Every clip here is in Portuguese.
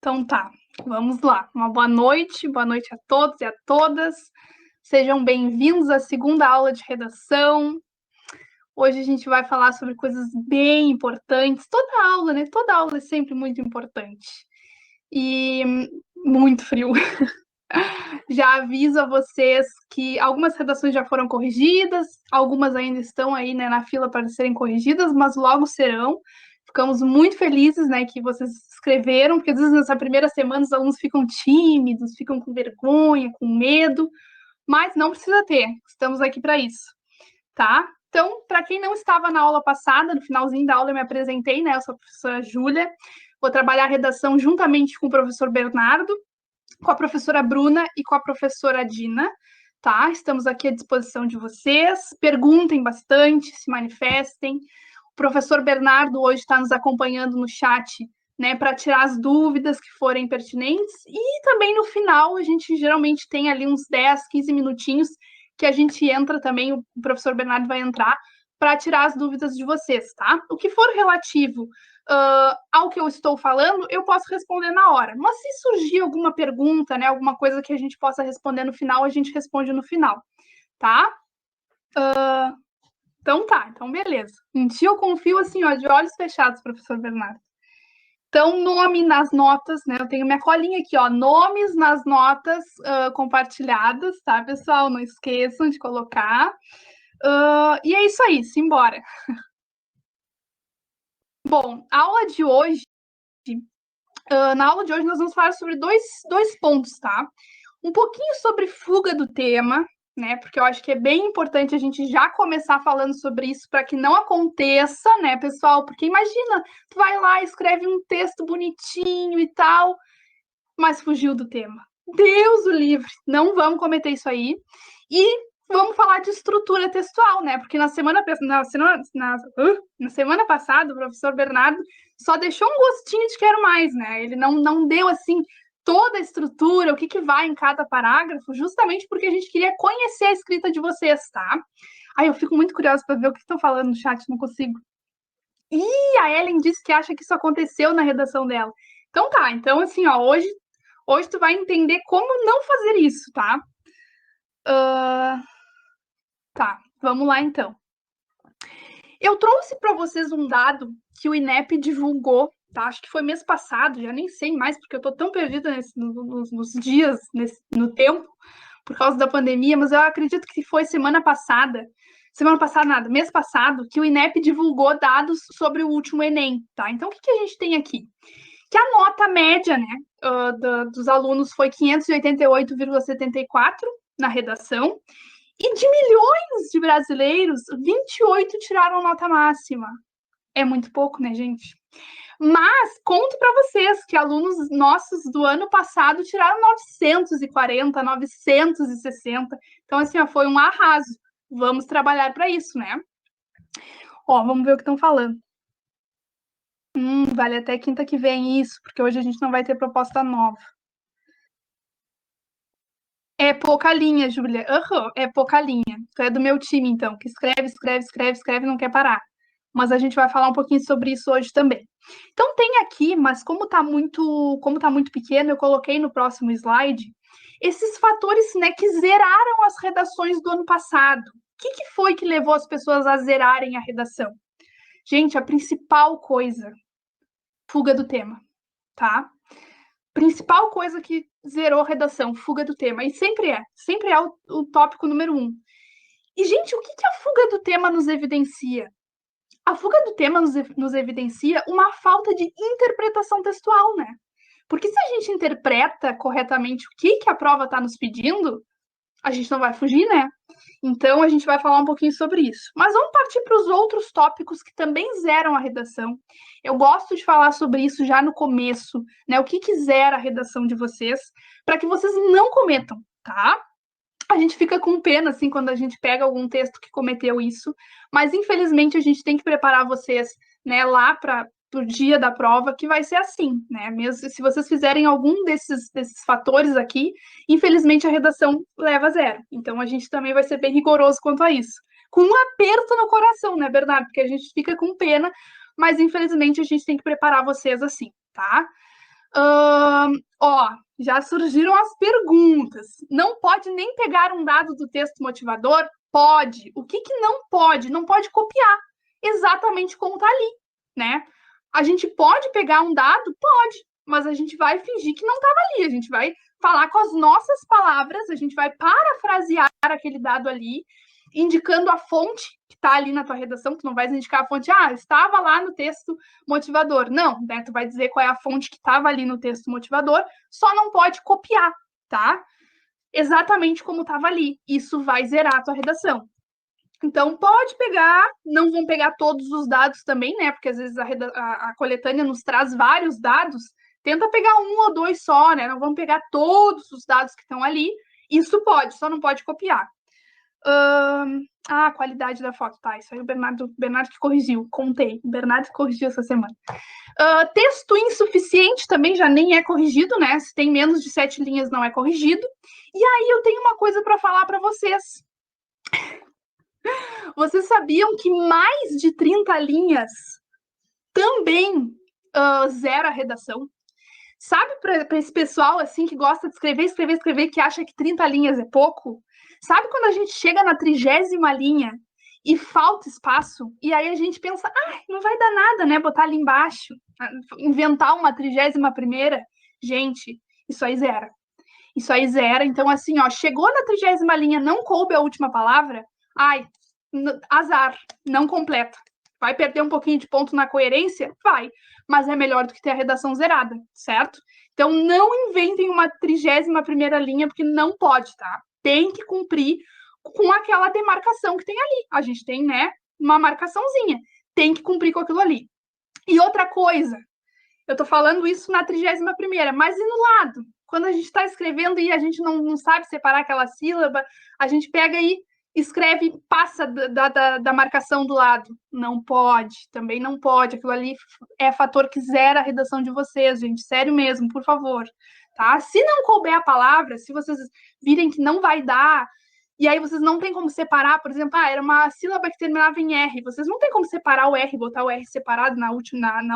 Então tá, vamos lá. Uma boa noite a todos e a todas. Sejam bem-vindos à segunda aula de redação. Hoje a gente vai falar sobre coisas bem importantes. Toda aula, né? Toda aula é sempre muito importante. E muito frio. Já aviso a vocês que algumas redações já foram corrigidas, algumas ainda estão aí, né, na fila para serem corrigidas, mas logo serão. Ficamos muito felizes, né, que vocês escreveram, porque às vezes nessa primeira semana os alunos ficam tímidos, ficam com vergonha, com medo, mas não precisa ter, estamos aqui para isso, tá? Então, para quem não estava na aula passada, no finalzinho da aula eu me apresentei, né, eu sou a professora Júlia, vou trabalhar a redação juntamente com o professor Bernardo, com a professora Bruna e com a professora Dina, tá? Estamos aqui à disposição de vocês, perguntem bastante, se manifestem. O professor Bernardo hoje está nos acompanhando no chat, né, para tirar as dúvidas que forem pertinentes, e também no final a gente geralmente tem ali uns 10, 15 minutinhos que a gente entra também, o professor Bernardo vai entrar para tirar as dúvidas de vocês, tá? O que for relativo ao que eu estou falando, eu posso responder na hora. Mas se surgir alguma pergunta, né, alguma coisa que a gente possa responder no final, a gente responde no final, tá? Então beleza. Em ti eu confio assim, ó, de olhos fechados, professor Bernardo. Então, nome nas notas, né? Eu tenho minha colinha aqui, ó, nomes nas notas compartilhadas, tá, pessoal? Não esqueçam de colocar. E é isso aí, simbora. Bom, a aula de hoje, na aula de hoje nós vamos falar sobre dois pontos, tá? Um pouquinho sobre fuga do tema, né? Porque eu acho que é bem importante a gente já começar falando sobre isso para que não aconteça, né, pessoal? Porque imagina, tu vai lá, escreve um texto bonitinho e tal, mas fugiu do tema. Deus o livre, não vamos cometer isso aí. E vamos falar de estrutura textual, né? Porque na semana passada, o professor Bernardo só deixou um gostinho de quero mais, né? Ele não deu assim toda a estrutura, o que vai em cada parágrafo, justamente porque a gente queria conhecer a escrita de vocês, tá? Aí eu fico muito curiosa para ver o que estão falando no chat, não consigo. E a Ellen disse que acha que isso aconteceu na redação dela. Então tá, então assim, ó, hoje tu vai entender como não fazer isso, tá? Tá, vamos lá então. Eu trouxe para vocês um dado que o INEP divulgou, tá? Acho que foi mês passado, já nem sei mais, porque eu tô tão perdida nos dias, no tempo, por causa da pandemia, mas eu acredito que foi semana passada nada, mês passado, que o INEP divulgou dados sobre o último Enem, tá? Então, o que a gente tem aqui? Que a nota média, né, dos alunos foi 588,74 na redação, e de milhões de brasileiros, 28 tiraram nota máxima. É muito pouco, né, gente? Mas conto para vocês que alunos nossos do ano passado tiraram 940, 960. Então, assim, ó, foi um arraso. Vamos trabalhar para isso, né? Ó, vamos ver o que estão falando. Vale até quinta que vem isso, porque hoje a gente não vai ter proposta nova. É pouca linha, Júlia. É pouca linha. Tu é do meu time, então, que escreve, não quer parar. Mas a gente vai falar um pouquinho sobre isso hoje também. Então tem aqui, mas como tá muito pequeno, eu coloquei no próximo slide esses fatores, né, que zeraram as redações do ano passado. O que foi que levou as pessoas a zerarem a redação? Gente, a principal coisa, fuga do tema, tá? Principal coisa que zerou a redação, fuga do tema. E sempre é o tópico número 1. E, gente, o que a fuga do tema nos evidencia? A fuga do tema nos evidencia uma falta de interpretação textual, né? Porque se a gente interpreta corretamente o que a prova está nos pedindo, a gente não vai fugir, né? Então, a gente vai falar um pouquinho sobre isso. Mas vamos partir para os outros tópicos que também zeram a redação. Eu gosto de falar sobre isso já no começo, né? O que zera a redação de vocês, para que vocês não cometam, tá? A gente fica com pena, assim, quando a gente pega algum texto que cometeu isso, mas infelizmente a gente tem que preparar vocês, né, lá para o dia da prova, que vai ser assim, né? Mesmo se vocês fizerem algum desses fatores aqui, infelizmente a redação leva 0. Então a gente também vai ser bem rigoroso quanto a isso. Com um aperto no coração, né, Bernardo? Porque a gente fica com pena, mas infelizmente a gente tem que preparar vocês assim, tá? Ó, já surgiram as perguntas. Não pode nem pegar um dado do texto motivador? Pode. O que não pode? Não pode copiar exatamente como está ali, né? A gente pode pegar um dado? Pode, mas a gente vai fingir que não estava ali. A gente vai falar com as nossas palavras, a gente vai parafrasear aquele dado ali, indicando a fonte que está ali na tua redação. Tu não vai indicar a fonte, estava lá no texto motivador. Não, né? Tu vai dizer qual é a fonte que estava ali no texto motivador, só não pode copiar, tá? Exatamente como estava ali. Isso vai zerar a tua redação. Então, pode pegar, não vão pegar todos os dados também, né? Porque às vezes a coletânea nos traz vários dados. Tenta pegar um ou dois só, né? Não vão pegar todos os dados que estão ali. Isso pode, só não pode copiar. A qualidade da foto, tá? Isso aí o Bernardo que corrigiu, contei. O Bernardo corrigiu essa semana. Texto insuficiente também já nem é corrigido, né? Se tem menos de 7 linhas, não é corrigido. E aí eu tenho uma coisa para falar para vocês. Vocês sabiam que mais de 30 linhas também zera a redação? Sabe, para esse pessoal assim que gosta de escrever, que acha que 30 linhas é pouco? Sabe quando a gente chega na 30ª linha e falta espaço? E aí a gente pensa, não vai dar nada, né? Botar ali embaixo, inventar uma 31ª. Gente, isso aí zera. Isso aí zera. Então, assim, ó, chegou na 30ª linha, não coube a última palavra, azar, não completa. Vai perder um pouquinho de ponto na coerência? Vai, mas é melhor do que ter a redação zerada, certo? Então, não inventem uma 31ª linha, porque não pode, tá? Tem que cumprir com aquela demarcação que tem ali. A gente tem, né, uma marcaçãozinha. Tem que cumprir com aquilo ali. E outra coisa, eu tô falando isso na 31ª, mas e no lado? Quando a gente está escrevendo e a gente não sabe separar aquela sílaba, a gente pega e escreve, passa da marcação do lado. Não pode, também não pode. Aquilo ali é fator que zera a redação de vocês, gente. Sério mesmo, por favor. Tá? Se não couber a palavra, se vocês virem que não vai dar, e aí vocês não têm como separar, por exemplo, era uma sílaba que terminava em R, vocês não têm como separar o R, botar o R separado na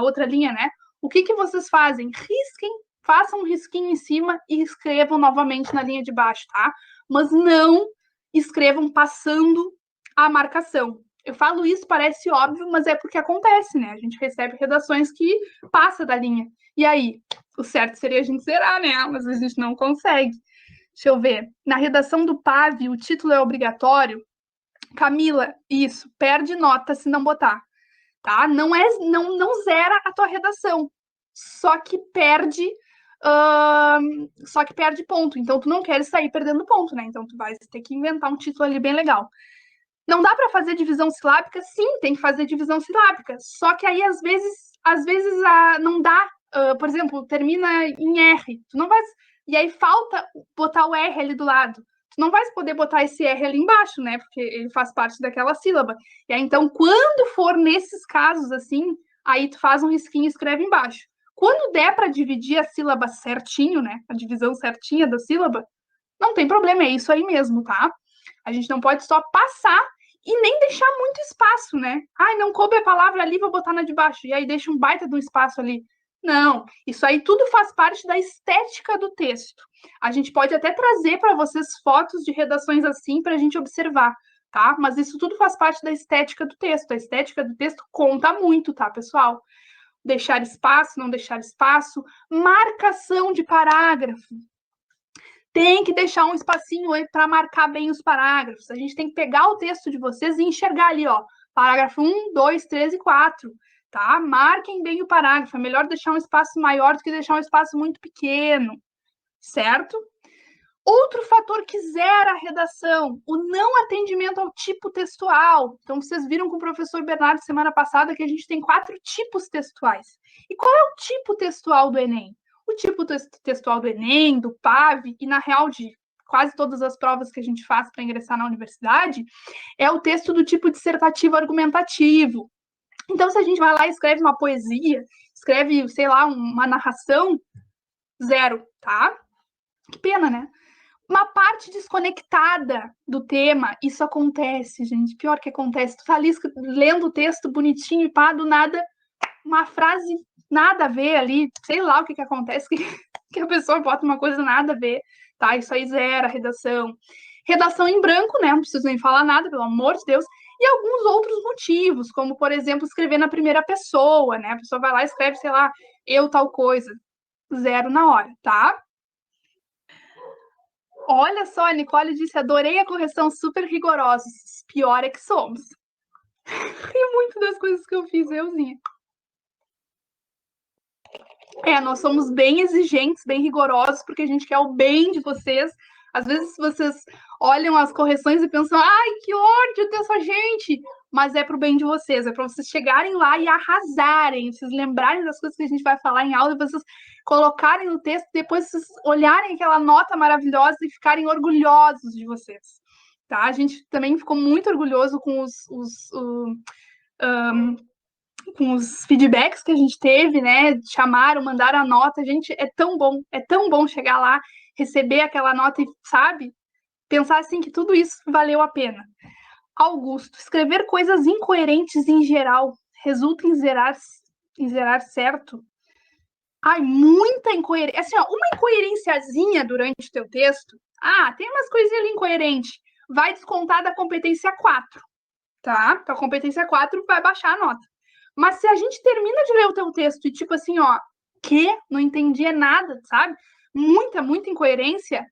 outra linha, né? O que vocês fazem? Risquem, façam um risquinho em cima e escrevam novamente na linha de baixo, tá? Mas não escrevam passando a marcação. Eu falo isso, parece óbvio, mas é porque acontece, né? A gente recebe redações que passa da linha. E aí? O certo seria a gente zerar, né? Mas a gente não consegue. Deixa eu ver. Na redação do PAV, o título é obrigatório. Camila, isso, perde nota se não botar. Tá? Não zera a tua redação, só que perde ponto. Então tu não queres sair perdendo ponto, né? Então tu vai ter que inventar um título ali bem legal. Não dá para fazer divisão silábica? Sim, tem que fazer divisão silábica. Só que aí às vezes não dá. Por exemplo, termina em R. Tu não vai. E aí falta botar o R ali do lado. Tu não vai poder botar esse R ali embaixo, né? Porque ele faz parte daquela sílaba. E aí, então, quando for nesses casos assim, aí tu faz um risquinho e escreve embaixo. Quando der para dividir a sílaba certinho, né? A divisão certinha da sílaba, não tem problema, é isso aí mesmo, tá? A gente não pode só passar e nem deixar muito espaço, né? Não coube a palavra ali, vou botar na de baixo. E aí deixa um baita de um espaço ali. Não, isso aí tudo faz parte da estética do texto. A gente pode até trazer para vocês fotos de redações assim para a gente observar, tá? Mas isso tudo faz parte da estética do texto. A estética do texto conta muito, tá, pessoal? Deixar espaço, não deixar espaço, marcação de parágrafo. Tem que deixar um espacinho aí para marcar bem os parágrafos. A gente tem que pegar o texto de vocês e enxergar ali, ó, parágrafo 1, 2, 3 e 4. Tá? Marquem bem o parágrafo. É melhor deixar um espaço maior do que deixar um espaço muito pequeno, certo? Outro fator que zera a redação, o não atendimento ao tipo textual. Então, vocês viram com o professor Bernardo semana passada que a gente tem 4 tipos textuais. E qual é o tipo textual do Enem? O tipo textual do Enem, do PAV e, na real, de quase todas as provas que a gente faz para ingressar na universidade, é o texto do tipo dissertativo argumentativo. Então, se a gente vai lá e escreve uma poesia, escreve, sei lá, uma narração, zero, tá? Que pena, né? Uma parte desconectada do tema, isso acontece, gente. Pior que acontece. Tu tá ali lendo o texto bonitinho e pá, do nada, uma frase nada a ver ali, sei lá o que acontece, que que a pessoa bota uma coisa nada a ver, tá? Isso aí zera a redação. Redação em branco, né? Não preciso nem falar nada, pelo amor de Deus. E alguns outros motivos, como, por exemplo, escrever na primeira pessoa, né? A pessoa vai lá e escreve, sei lá, eu tal coisa. Zero na hora, tá? Olha só, a Nicole disse, adorei a correção, super rigorosa. Pior é que somos. Ri muito das coisas que eu fiz, euzinha. Nós somos bem exigentes, bem rigorosos, porque a gente quer o bem de vocês. Às vezes vocês olham as correções e pensam, ai, que ódio dessa gente! Mas é pro bem de vocês, é para vocês chegarem lá e arrasarem, vocês lembrarem das coisas que a gente vai falar em aula, vocês colocarem no texto, depois vocês olharem aquela nota maravilhosa e ficarem orgulhosos de vocês. Tá? A gente também ficou muito orgulhoso com com os feedbacks que a gente teve, né? Chamaram, mandaram a nota. Gente, é tão bom chegar lá, receber aquela nota e, sabe, pensar assim que tudo isso valeu a pena. Augusto, escrever coisas incoerentes em geral resulta em zerar certo? Ai, muita incoerência. Assim, ó, uma incoerênciazinha durante o teu texto. Ah, tem umas coisinhas ali incoerentes. Vai descontar da competência 4, tá? Então, a competência 4 vai baixar a nota. Mas se a gente termina de ler o teu texto e tipo assim, ó, que não entendi nada, sabe? Muita incoerência,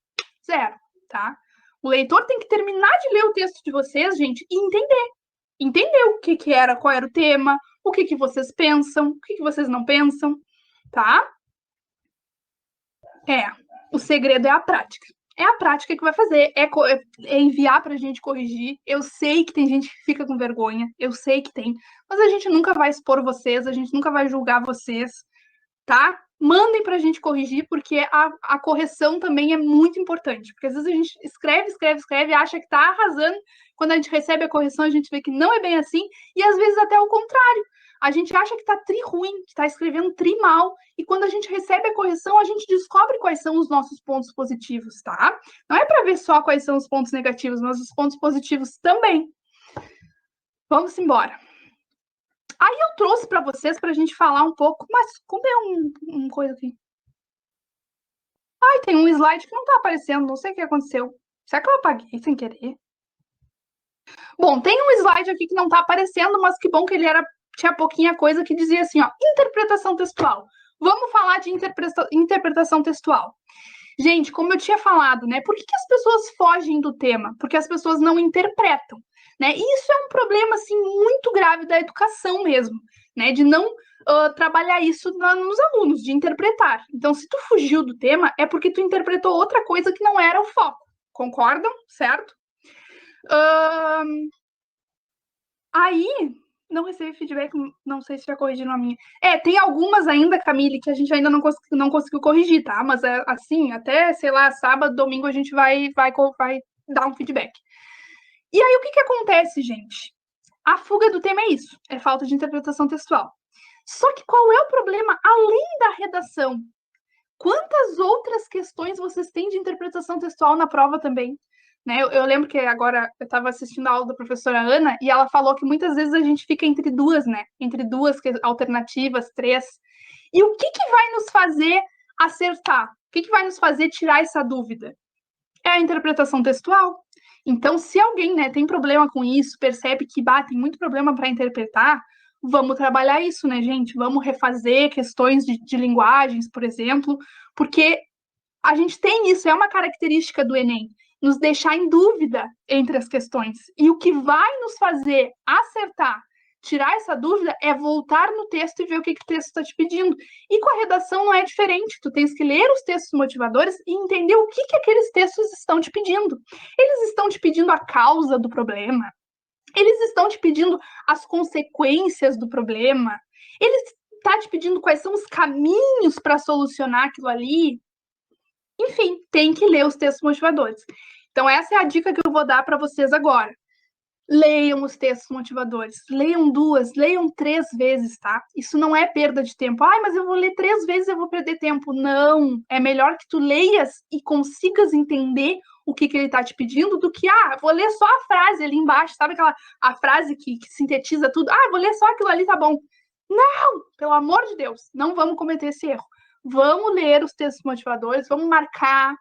zero, tá? O leitor tem que terminar de ler o texto de vocês, gente, e entender. Entender o que era, qual era o tema, o que vocês pensam, o que vocês não pensam, tá? O segredo é a prática. É a prática que vai fazer, é enviar para a gente corrigir. Eu sei que tem gente que fica com vergonha, eu sei que tem, mas a gente nunca vai expor vocês, a gente nunca vai julgar vocês, tá? Mandem para a gente corrigir, porque a correção também é muito importante, porque às vezes a gente escreve, acha que está arrasando, quando a gente recebe a correção, a gente vê que não é bem assim, e às vezes até o contrário. A gente acha que está tri ruim, que está escrevendo tri mal, e quando a gente recebe a correção, a gente descobre quais são os nossos pontos positivos, tá? Não é para ver só quais são os pontos negativos, mas os pontos positivos também. Vamos embora. Aí eu trouxe para vocês para a gente falar um pouco, mas como é um coisa aqui? Ai, tem um slide que não está aparecendo, não sei o que aconteceu. Será que eu apaguei sem querer? Bom, tem um slide aqui que não está aparecendo, mas que bom que tinha pouquinha coisa que dizia assim, ó, interpretação textual. Vamos falar de interpretação textual. Gente, como eu tinha falado, né? Por que as pessoas fogem do tema? Porque as pessoas não interpretam, né? E isso é um problema, assim, muito grave da educação mesmo, né? De não trabalhar isso nos alunos, de interpretar. Então, se tu fugiu do tema, é porque tu interpretou outra coisa que não era o foco. Concordam? Certo? Aí, não recebi feedback, não sei se já corrigiram a minha. Tem algumas ainda, Camille, que a gente ainda não conseguiu corrigir, tá? Mas assim, até, sei lá, sábado, domingo a gente vai dar um feedback. E aí, o que acontece, gente? A fuga do tema é isso, é falta de interpretação textual. Só que qual é o problema, além da redação? Quantas outras questões vocês têm de interpretação textual na prova também? Né? Eu lembro que agora eu estava assistindo a aula da professora Ana e ela falou que muitas vezes a gente fica entre duas, né? Entre duas alternativas, três. E o que vai nos fazer acertar? O que vai nos fazer tirar essa dúvida? É a interpretação textual. Então, se alguém, né, tem problema com isso, percebe que tem muito problema para interpretar, vamos trabalhar isso, né, gente? Vamos refazer questões de linguagens, por exemplo, porque a gente tem isso, é uma característica do Enem, nos deixar em dúvida entre as questões. E o que vai nos fazer acertar, tirar essa dúvida, é voltar no texto e ver o que o texto está te pedindo. E com a redação não é diferente. Tu tens que ler os textos motivadores e entender o que aqueles textos estão te pedindo. Eles estão te pedindo a causa do problema. Eles estão te pedindo as consequências do problema. Eles estão te pedindo quais são os caminhos para solucionar aquilo ali. Enfim, tem que ler os textos motivadores. Então, essa é a dica que eu vou dar para vocês agora. Leiam os textos motivadores. Leiam 2, leiam 3 vezes, tá? Isso não é perda de tempo. Ai, mas eu vou ler 3 vezes, eu vou perder tempo. Não. É melhor que tu leias e consigas entender o que ele está te pedindo do que, vou ler só a frase ali embaixo. Sabe a frase que sintetiza tudo? Vou ler só aquilo ali, tá bom. Não! Pelo amor de Deus, não vamos cometer esse erro. vamos ler os textos motivadores, vamos marcar,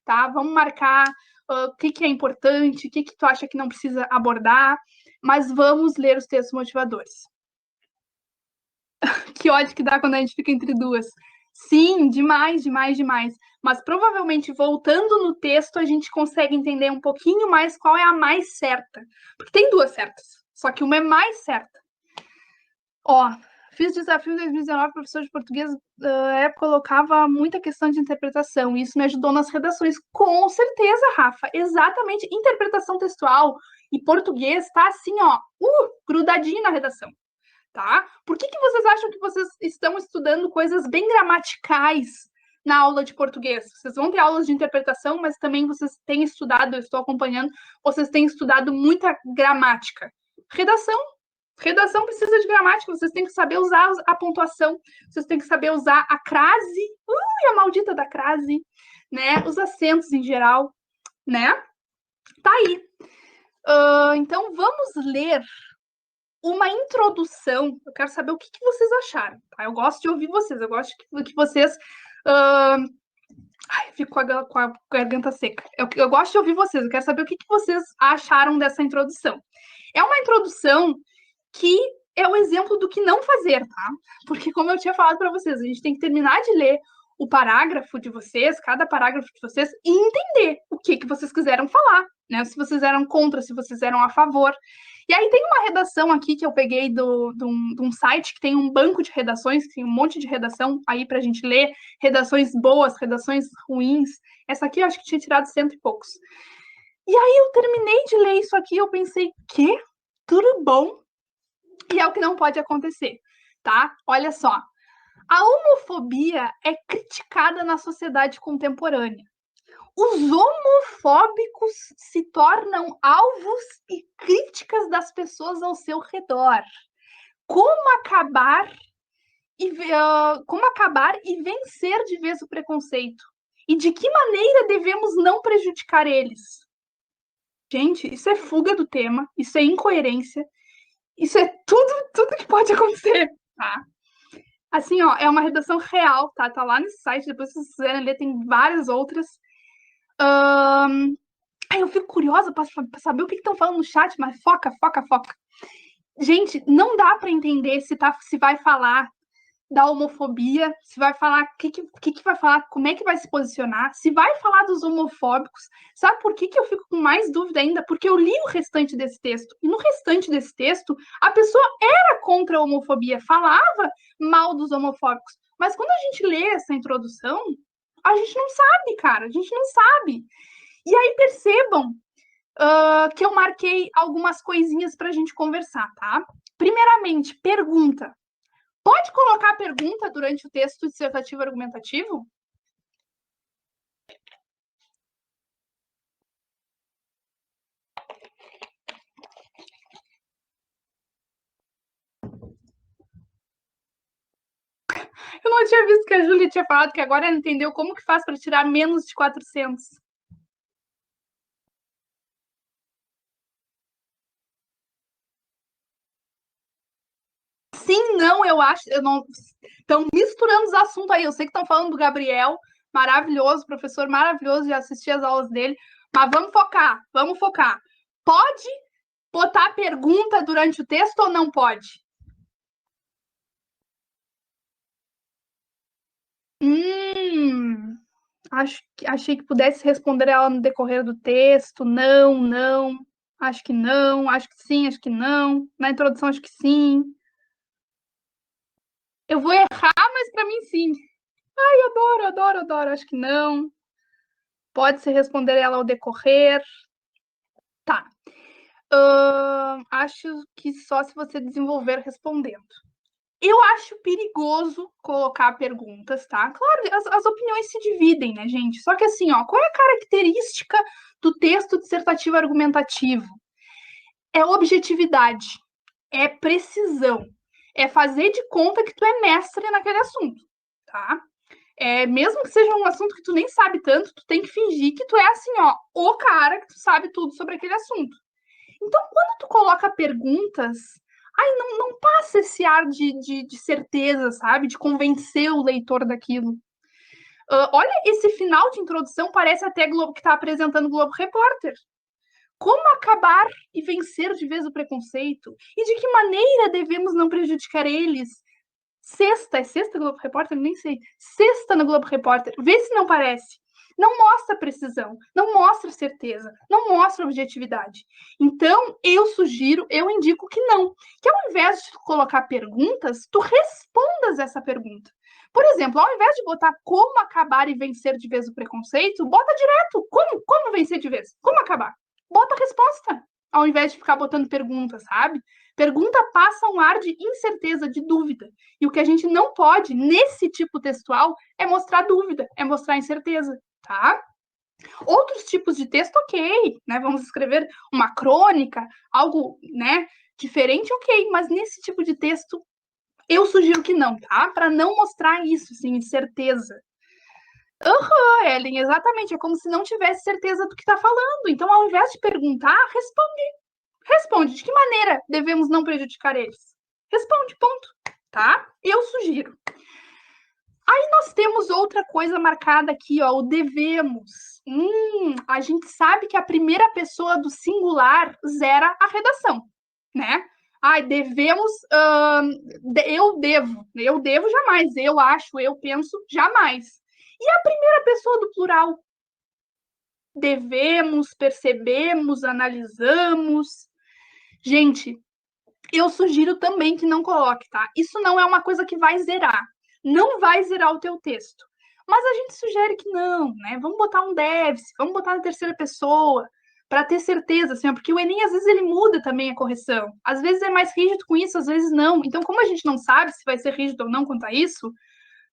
tá? Vamos marcar o que é importante, o que tu acha que não precisa abordar, mas vamos ler os textos motivadores. Que ódio que dá quando a gente fica entre duas. Sim, demais, demais, demais. Mas provavelmente, voltando no texto, a gente consegue entender um pouquinho mais qual é a mais certa. Porque tem duas certas, só que uma é mais certa. Ó, fiz desafio em 2019, professor de português, na época colocava muita questão de interpretação, e isso me ajudou nas redações. Com certeza, Rafa, exatamente. Interpretação textual e português tá assim, ó, grudadinho na redação. Tá? Por que vocês acham que vocês estão estudando coisas bem gramaticais na aula de português? Vocês vão ter aulas de interpretação, mas também vocês têm estudado, eu estou acompanhando, vocês têm estudado muita gramática. Redação precisa de gramática, vocês têm que saber usar a pontuação, vocês têm que saber usar a crase, a maldita da crase, né? Os acentos em geral, né? Tá aí. Então, vamos ler uma introdução. Eu quero saber o que vocês acharam. Tá? Eu gosto de ouvir vocês, eu gosto que vocês. Ai, fico com a garganta seca. Eu gosto de ouvir vocês, eu quero saber o que vocês acharam dessa introdução. É uma introdução que é o exemplo do que não fazer, tá? Porque, como eu tinha falado para vocês, a gente tem que terminar de ler o parágrafo de vocês, cada parágrafo de vocês, e entender o que vocês quiseram falar, né? Se vocês eram contra, se vocês eram a favor. E aí tem uma redação aqui que eu peguei de um site que tem um banco de redações, que tem um monte de redação aí para a gente ler, redações boas, redações ruins. Essa aqui eu acho que tinha tirado 100 e poucos. E aí eu terminei de ler isso aqui, eu pensei, que? Tudo bom? E é o que não pode acontecer, tá? Olha só. A homofobia é criticada na sociedade contemporânea. Os homofóbicos se tornam alvos e críticas das pessoas ao seu redor. Como acabar e vencer de vez o preconceito? E de que maneira devemos não prejudicar eles? Gente, isso é fuga do tema, isso é incoerência, isso é tudo que pode acontecer, tá? Assim, ó, é uma redação real, tá? Tá lá nesse site, depois se vocês quiserem ler, tem várias outras. Eu fico curiosa para saber o que estão falando no chat, mas foca. Gente, não dá para entender se vai falar da homofobia, se vai falar o que vai falar, como é que vai se posicionar, se vai falar dos homofóbicos. Sabe por que eu fico com mais dúvida ainda? Porque eu li o restante desse texto, e no restante desse texto, a pessoa era contra a homofobia, falava mal dos homofóbicos. Mas quando a gente lê essa introdução, a gente não sabe, cara, a gente não sabe. E aí percebam que eu marquei algumas coisinhas para a gente conversar, tá? Primeiramente, pergunta. Pode colocar a pergunta durante o texto dissertativo argumentativo? Eu não tinha visto que a Júlia tinha falado que agora ela entendeu como que faz para tirar menos de 400. Sim, não, eu acho. Eu não. Estão misturando os assuntos aí. Eu sei que estão falando do Gabriel, maravilhoso, professor maravilhoso, já assisti as aulas dele. Mas vamos focar, vamos focar. Pode botar pergunta durante o texto ou não pode? Achei que pudesse responder ela no decorrer do texto. Não. Acho que não. Acho que sim, acho que não. Na introdução, acho que sim. Eu vou errar, mas para mim sim. Ai, adoro. Acho que não. Pode-se responder ela ao decorrer. Tá. Acho que só se você desenvolver respondendo. Eu acho perigoso colocar perguntas, tá? Claro, as opiniões se dividem, né, gente? Só que assim, ó, qual é a característica do texto dissertativo argumentativo? É objetividade, é precisão, é fazer de conta que tu é mestre naquele assunto, tá? Mesmo que seja um assunto que tu nem sabe tanto, tu tem que fingir que tu é assim, ó, o cara que tu sabe tudo sobre aquele assunto. Então, quando tu coloca perguntas, aí não passa esse ar de certeza, sabe? De convencer o leitor daquilo. Olha, esse final de introdução parece até Globo que está apresentando o Globo Repórter. Como acabar e vencer de vez o preconceito? E de que maneira devemos não prejudicar eles? Sexta, é sexta Globo Repórter? Nem sei. Sexta no Globo Repórter. Vê se não parece. Não mostra precisão, não mostra certeza, não mostra objetividade. Então, eu sugiro, eu indico que não. Que ao invés de colocar perguntas, tu respondas essa pergunta. Por exemplo, ao invés de botar como acabar e vencer de vez o preconceito, bota direto. Como vencer de vez? Como acabar? Bota a resposta, ao invés de ficar botando perguntas, sabe? Pergunta passa um ar de incerteza, de dúvida. E o que a gente não pode, nesse tipo textual, é mostrar dúvida, é mostrar incerteza, tá? Outros tipos de texto, ok, né? Vamos escrever uma crônica, algo, né, diferente, ok. Mas nesse tipo de texto, eu sugiro que não, tá? Para não mostrar isso, assim, incerteza. Ellen, exatamente. É como se não tivesse certeza do que está falando. Então, ao invés de perguntar, responde. Responde. De que maneira devemos não prejudicar eles? Responde, ponto. Tá? Eu sugiro. Aí nós temos outra coisa marcada aqui, ó, o devemos. A gente sabe que a primeira pessoa do singular zera a redação, né? Ai, devemos, eu devo jamais, eu acho, eu penso jamais. E a primeira pessoa do plural? Devemos, percebemos, analisamos. Gente, eu sugiro também que não coloque, tá? Isso não é uma coisa que vai zerar. Não vai zerar o teu texto. Mas a gente sugere que não, né? Vamos botar um deve-se, vamos botar na terceira pessoa, para ter certeza, assim, porque o Enem, às vezes, ele muda também a correção. Às vezes é mais rígido com isso, às vezes não. Então, como a gente não sabe se vai ser rígido ou não quanto a isso,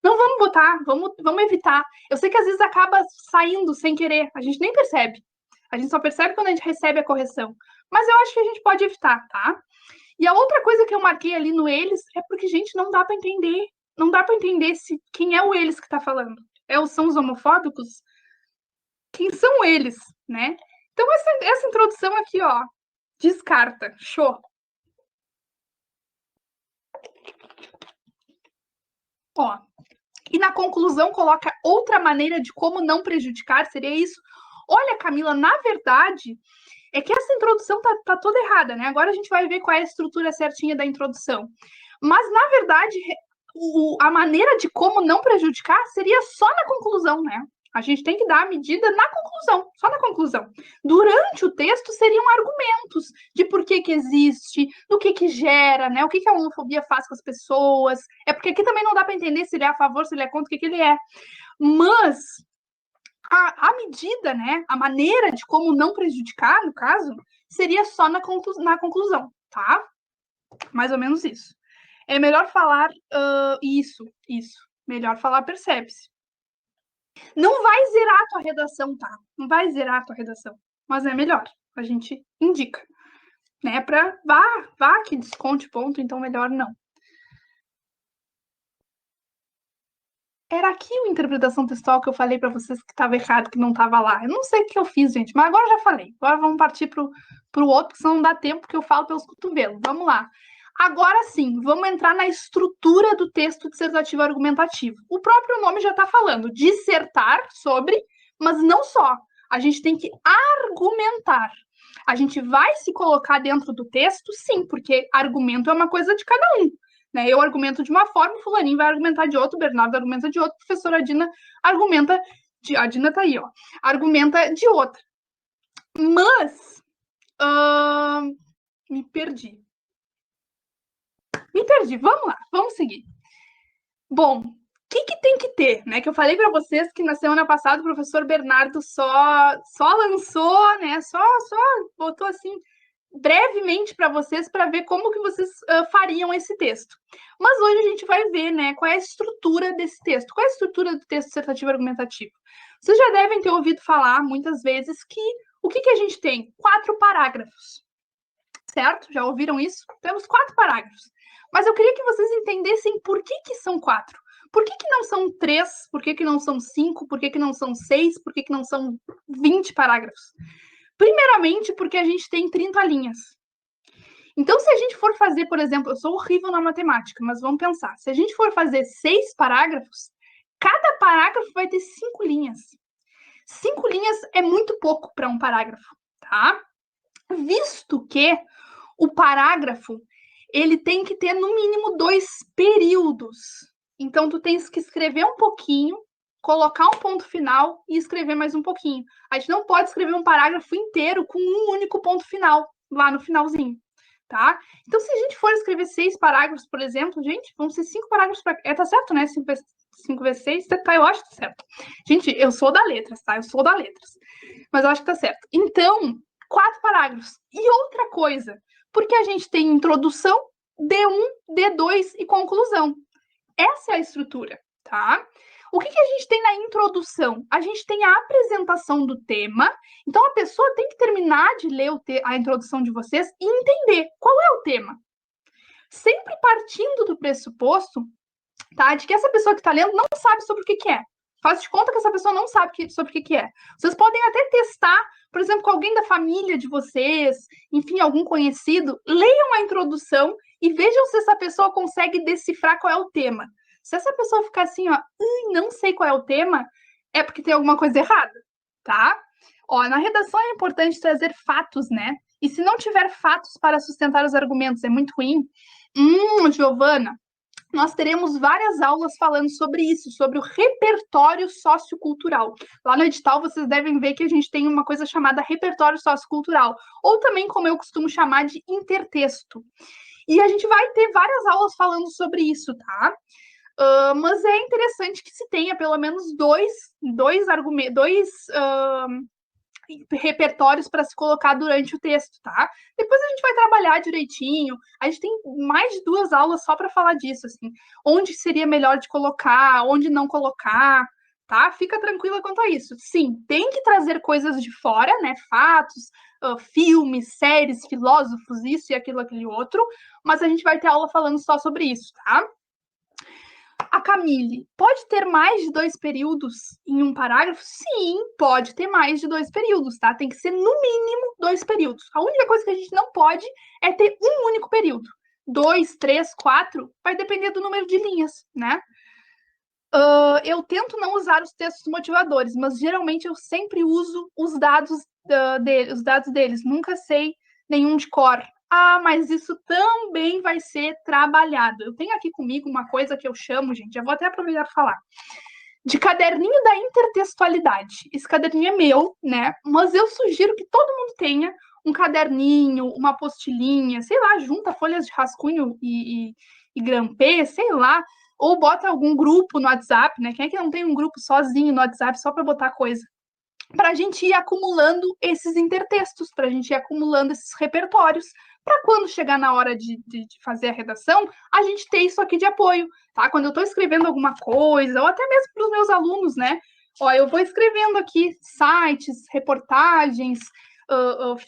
não vamos botar, vamos evitar. Eu sei que às vezes acaba saindo sem querer, a gente nem percebe. A gente só percebe quando a gente recebe a correção. Mas eu acho que a gente pode evitar, tá? E a outra coisa que eu marquei ali no eles é porque, gente, não dá para entender. Não dá para entender se quem é o eles que está falando. São os homofóbicos? Quem são eles, né? Então, essa introdução aqui, ó, descarta. Show. Ó, e na conclusão coloca outra maneira de como não prejudicar, seria isso? Olha, Camila, na verdade, é que essa introdução tá toda errada, né? Agora a gente vai ver qual é a estrutura certinha da introdução. Mas, na verdade, a maneira de como não prejudicar seria só na conclusão, né? A gente tem que dar a medida na conclusão, só na conclusão. Durante o texto seriam argumentos de por que existe, do que gera, né? O que a homofobia faz com as pessoas. É porque aqui também não dá para entender se ele é a favor, se ele é contra, o que ele é. Mas a medida, né? A maneira de como não prejudicar, no caso, seria só na conclusão, tá? Mais ou menos isso. É melhor falar isso. Melhor falar percebe-se. Não vai zerar a tua redação, tá? Não vai zerar a tua redação. Mas é melhor. A gente indica. Né? Pra vá que desconte ponto, então melhor não. Era aqui a interpretação textual que eu falei para vocês que estava errado, que não estava lá. Eu não sei o que eu fiz, gente, mas agora já falei. Agora vamos partir para o outro, que senão não dá tempo, que eu falo pelos cotovelos. Vamos lá. Agora sim, vamos entrar na estrutura do texto dissertativo argumentativo. O próprio nome já está falando, dissertar sobre, mas não só. A gente tem que argumentar. A gente vai se colocar dentro do texto, sim, porque argumento é uma coisa de cada um. Né? Eu argumento de uma forma, o fulaninho vai argumentar de outro, o Bernardo argumenta de outro, a professora Dina argumenta a Dina tá aí, ó, argumenta de outra. Mas me perdi. Vamos lá, vamos seguir. Bom, o que tem que ter, né? Que eu falei para vocês que na semana passada o professor Bernardo só lançou, né? Só botou assim brevemente para vocês para ver como que vocês fariam esse texto. Mas hoje a gente vai ver, né, qual é a estrutura desse texto. Qual é a estrutura do texto dissertativo argumentativo? Vocês já devem ter ouvido falar muitas vezes que o que a gente tem? 4 parágrafos. Certo? Já ouviram isso? Temos 4 parágrafos. Mas eu queria que vocês entendessem por que são 4. Por que não são 3? Por que não são 5? Por que não são 6? Por que não são 20 parágrafos? Primeiramente, porque a gente tem 30 linhas. Então, se a gente for fazer, por exemplo, eu sou horrível na matemática, mas vamos pensar. Se a gente for fazer 6 parágrafos, Cada parágrafo vai ter 5 linhas. 5 linhas é muito pouco para um parágrafo, tá? Visto que o parágrafo, ele tem que ter no mínimo 2 períodos. Então, tu tens que escrever um pouquinho, colocar um ponto final e escrever mais um pouquinho. A gente não pode escrever um parágrafo inteiro com um único ponto final, lá no finalzinho, tá? Então, se a gente for escrever 6 parágrafos, por exemplo, gente, vão ser 5 parágrafos para... tá certo, né? 5 vezes 6, tá, eu acho que tá certo. Gente, eu sou da letras, tá? Eu sou da letras. Mas eu acho que tá certo. Então, 4 parágrafos. E outra coisa, porque a gente tem introdução, D1, D2 e conclusão. Essa é a estrutura, tá? O que a gente tem na introdução? A gente tem a apresentação do tema. Então, a pessoa tem que terminar de ler a introdução de vocês e entender qual é o tema. Sempre partindo do pressuposto, tá, de que essa pessoa que está lendo não sabe sobre o que é. Faz de conta que essa pessoa não sabe sobre o que é. Vocês podem até testar, por exemplo, com alguém da família de vocês, enfim, algum conhecido, leiam a introdução e vejam se essa pessoa consegue decifrar qual é o tema. Se essa pessoa ficar assim, ó, não sei qual é o tema, é porque tem alguma coisa errada, tá? Ó, na redação é importante trazer fatos, né? E se não tiver fatos para sustentar os argumentos, é muito ruim. Giovana, nós teremos várias aulas falando sobre isso, sobre o repertório sociocultural. Lá no edital, vocês devem ver que a gente tem uma coisa chamada repertório sociocultural, ou também, como eu costumo chamar, de intertexto. E a gente vai ter várias aulas falando sobre isso, tá? Mas é interessante que se tenha pelo menos dois repertórios para se colocar durante o texto, tá? Depois a gente vai trabalhar direitinho. A gente tem mais de 2 aulas só para falar disso, assim. Onde seria melhor de colocar, onde não colocar, tá? Fica tranquila quanto a isso. Sim, tem que trazer coisas de fora, né? Fatos, filmes, séries, filósofos, isso e aquilo, aquele outro. Mas a gente vai ter aula falando só sobre isso, tá? A Camille, pode ter mais de 2 períodos em um parágrafo? Sim, pode ter mais de 2 períodos, tá? Tem que ser no mínimo 2 períodos. A única coisa que a gente não pode é ter um único período. 2, 3, 4, vai depender do número de linhas, né? Eu tento não usar os textos motivadores, mas geralmente eu sempre uso os dados deles. Nunca sei nenhum de cor. Mas isso também vai ser trabalhado. Eu tenho aqui comigo uma coisa que eu chamo, gente, já vou até aproveitar para falar, de caderninho da intertextualidade. Esse caderninho é meu, né? Mas eu sugiro que todo mundo tenha um caderninho, uma apostilinha, sei lá, junta folhas de rascunho e grampê, sei lá, ou bota algum grupo no WhatsApp, né? Quem é que não tem um grupo sozinho no WhatsApp só para botar coisa? Para a gente ir acumulando esses intertextos, para a gente ir acumulando esses repertórios, para quando chegar na hora de fazer a redação, a gente ter isso aqui de apoio, tá? Quando eu estou escrevendo alguma coisa, ou até mesmo para os meus alunos, né? Ó, eu vou escrevendo aqui sites, reportagens,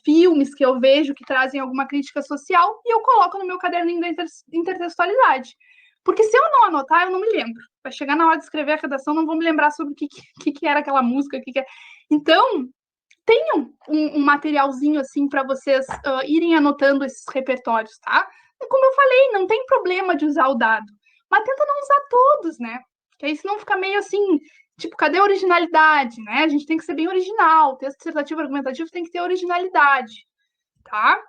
filmes que eu vejo que trazem alguma crítica social e eu coloco no meu caderninho da intertextualidade. Porque se eu não anotar, eu não me lembro. Vai chegar na hora de escrever a redação, não vou me lembrar sobre o que era aquela música, o que é. Então, tenham um materialzinho assim para vocês irem anotando esses repertórios, tá? E como eu falei, não tem problema de usar o dado, mas tenta não usar todos, né? Porque aí senão fica meio assim, tipo, cadê a originalidade, né? A gente tem que ser bem original, o texto dissertativo argumentativo tem que ter originalidade, tá?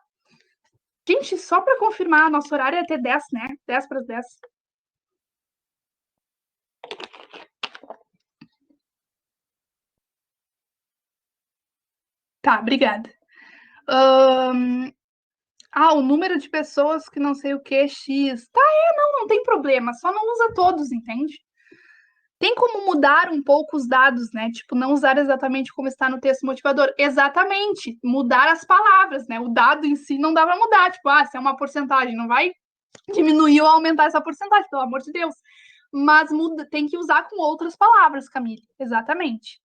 Gente, só para confirmar, nosso horário é até 10, né? 10 para as 10. Tá, obrigada. O número de pessoas que não sei o que, X. Tá, não tem problema, só não usa todos, entende? Tem como mudar um pouco os dados, né? Tipo, não usar exatamente como está no texto motivador. Exatamente, mudar as palavras, né? O dado em si não dá para mudar. Tipo, se é uma porcentagem, não vai diminuir ou aumentar essa porcentagem, pelo amor de Deus. Mas tem que usar com outras palavras, Camille. Exatamente.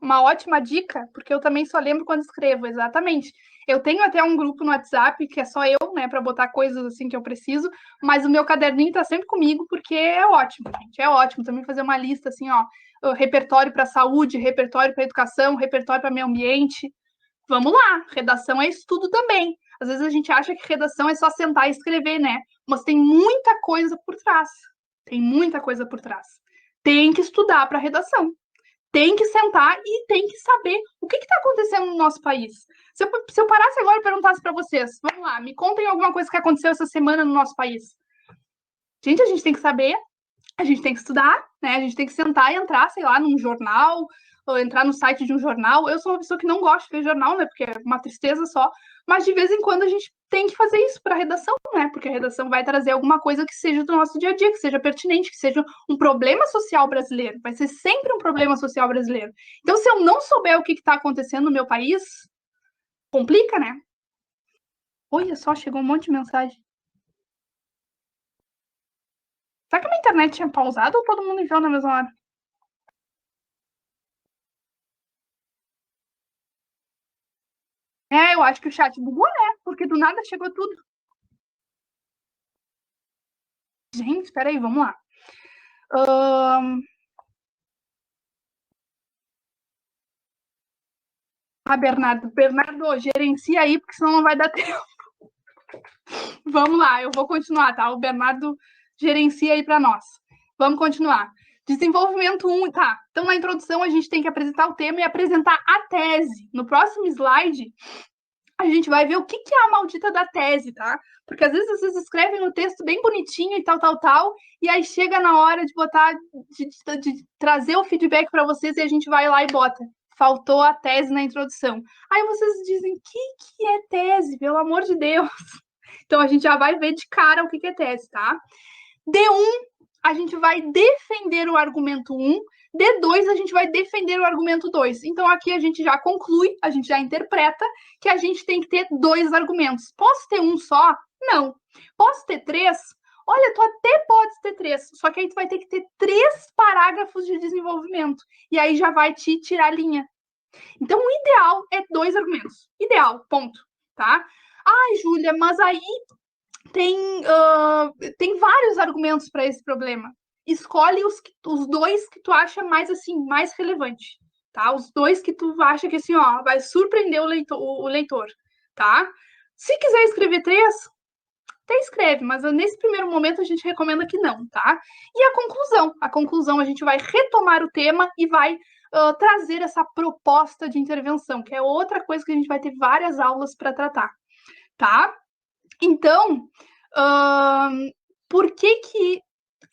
Uma ótima dica, porque eu também só lembro quando escrevo, exatamente. Eu tenho até um grupo no WhatsApp, que é só eu, né, para botar coisas assim que eu preciso, mas o meu caderninho tá sempre comigo, porque é ótimo, gente, é ótimo. Também fazer uma lista assim, ó, repertório para saúde, repertório para educação, repertório para meio ambiente. Vamos lá, redação é estudo também. Às vezes a gente acha que redação é só sentar e escrever, né? Mas tem muita coisa por trás. Tem muita coisa por trás. Tem que estudar para redação. Tem que sentar e tem que saber o que está acontecendo no nosso país. Se eu parasse agora e perguntasse para vocês, vamos lá, me contem alguma coisa que aconteceu essa semana no nosso país. Gente, a gente tem que saber, a gente tem que estudar, né? A gente tem que sentar e entrar, sei lá, num jornal, ou entrar no site de um jornal. Eu sou uma pessoa que não gosta de ver jornal, né? Porque é uma tristeza só. Mas de vez em quando a gente tem que fazer isso para a redação, né? Porque a redação vai trazer alguma coisa que seja do nosso dia a dia, que seja pertinente, que seja um problema social brasileiro. Vai ser sempre um problema social brasileiro. Então, se eu não souber o que está acontecendo no meu país, complica, né? Olha só, chegou um monte de mensagem. Será que a minha internet tinha pausado ou todo mundo enviou na mesma hora? É, eu acho que o chat bugou, né? Porque do nada chegou tudo. Gente, espera aí, vamos lá. Bernardo, gerencia aí, porque senão não vai dar tempo. Vamos lá, eu vou continuar, tá? O Bernardo gerencia aí para nós. Vamos continuar. Desenvolvimento 1, tá? Então, na introdução, a gente tem que apresentar o tema e apresentar a tese. No próximo slide, a gente vai ver o que é a maldita da tese, tá? Porque às vezes vocês escrevem no texto bem bonitinho e tal, e aí chega na hora de botar, de trazer o feedback para vocês e a gente vai lá e bota. Faltou a tese na introdução. Aí vocês dizem, que é tese? Pelo amor de Deus. Então a gente já vai ver de cara o que é tese, tá? D1, a gente vai defender o argumento 1. D2, a gente vai defender o argumento 2. Então, aqui a gente já conclui, a gente já interpreta que a gente tem que ter dois argumentos. Posso ter um só? Não. Posso ter três? Olha, tu até pode ter três, só que aí tu vai ter que ter 3 parágrafos de desenvolvimento. E aí já vai te tirar a linha. Então, o ideal é 2 argumentos. Ideal, ponto. Tá? Ai, Júlia, mas aí tem vários argumentos para esse problema. Escolhe os 2 que tu acha mais assim, mais relevante, tá? Os 2 que tu acha que assim, ó, vai surpreender o leitor, tá? Se quiser escrever 3, até escreve, mas nesse primeiro momento a gente recomenda que não, tá? E a conclusão? A conclusão, a gente vai retomar o tema e vai trazer essa proposta de intervenção, que é outra coisa que a gente vai ter várias aulas para tratar, tá? Então, por que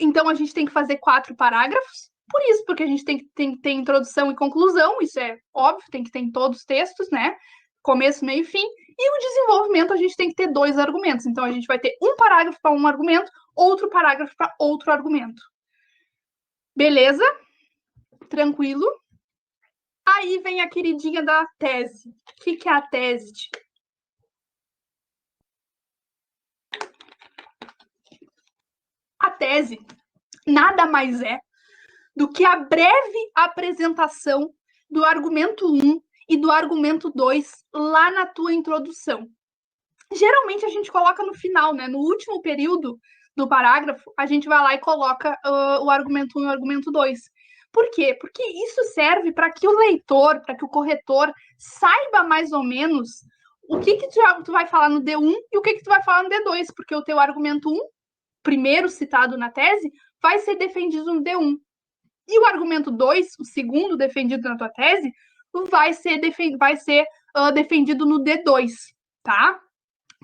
então a gente tem que fazer 4 parágrafos? Por isso, porque a gente tem que ter introdução e conclusão, isso é óbvio, tem que ter em todos os textos, né? Começo, meio e fim. E o desenvolvimento a gente tem que ter 2 argumentos. Então a gente vai ter um parágrafo para um argumento, outro parágrafo para outro argumento. Beleza? Tranquilo? Aí vem a queridinha da tese. O que é a tese? A tese nada mais é do que a breve apresentação do argumento 1 e do argumento 2 lá na tua introdução. Geralmente a gente coloca no final, né? No último período do parágrafo, a gente vai lá e coloca o argumento 1 e o argumento 2. Por quê? Porque isso serve para que o leitor, para que o corretor saiba mais ou menos o que tu vai falar no D1 e o que tu vai falar no D2, porque o teu argumento 1, primeiro citado na tese, vai ser defendido no D1. E o argumento 2, o segundo defendido na tua tese, vai ser defendido no D2, tá?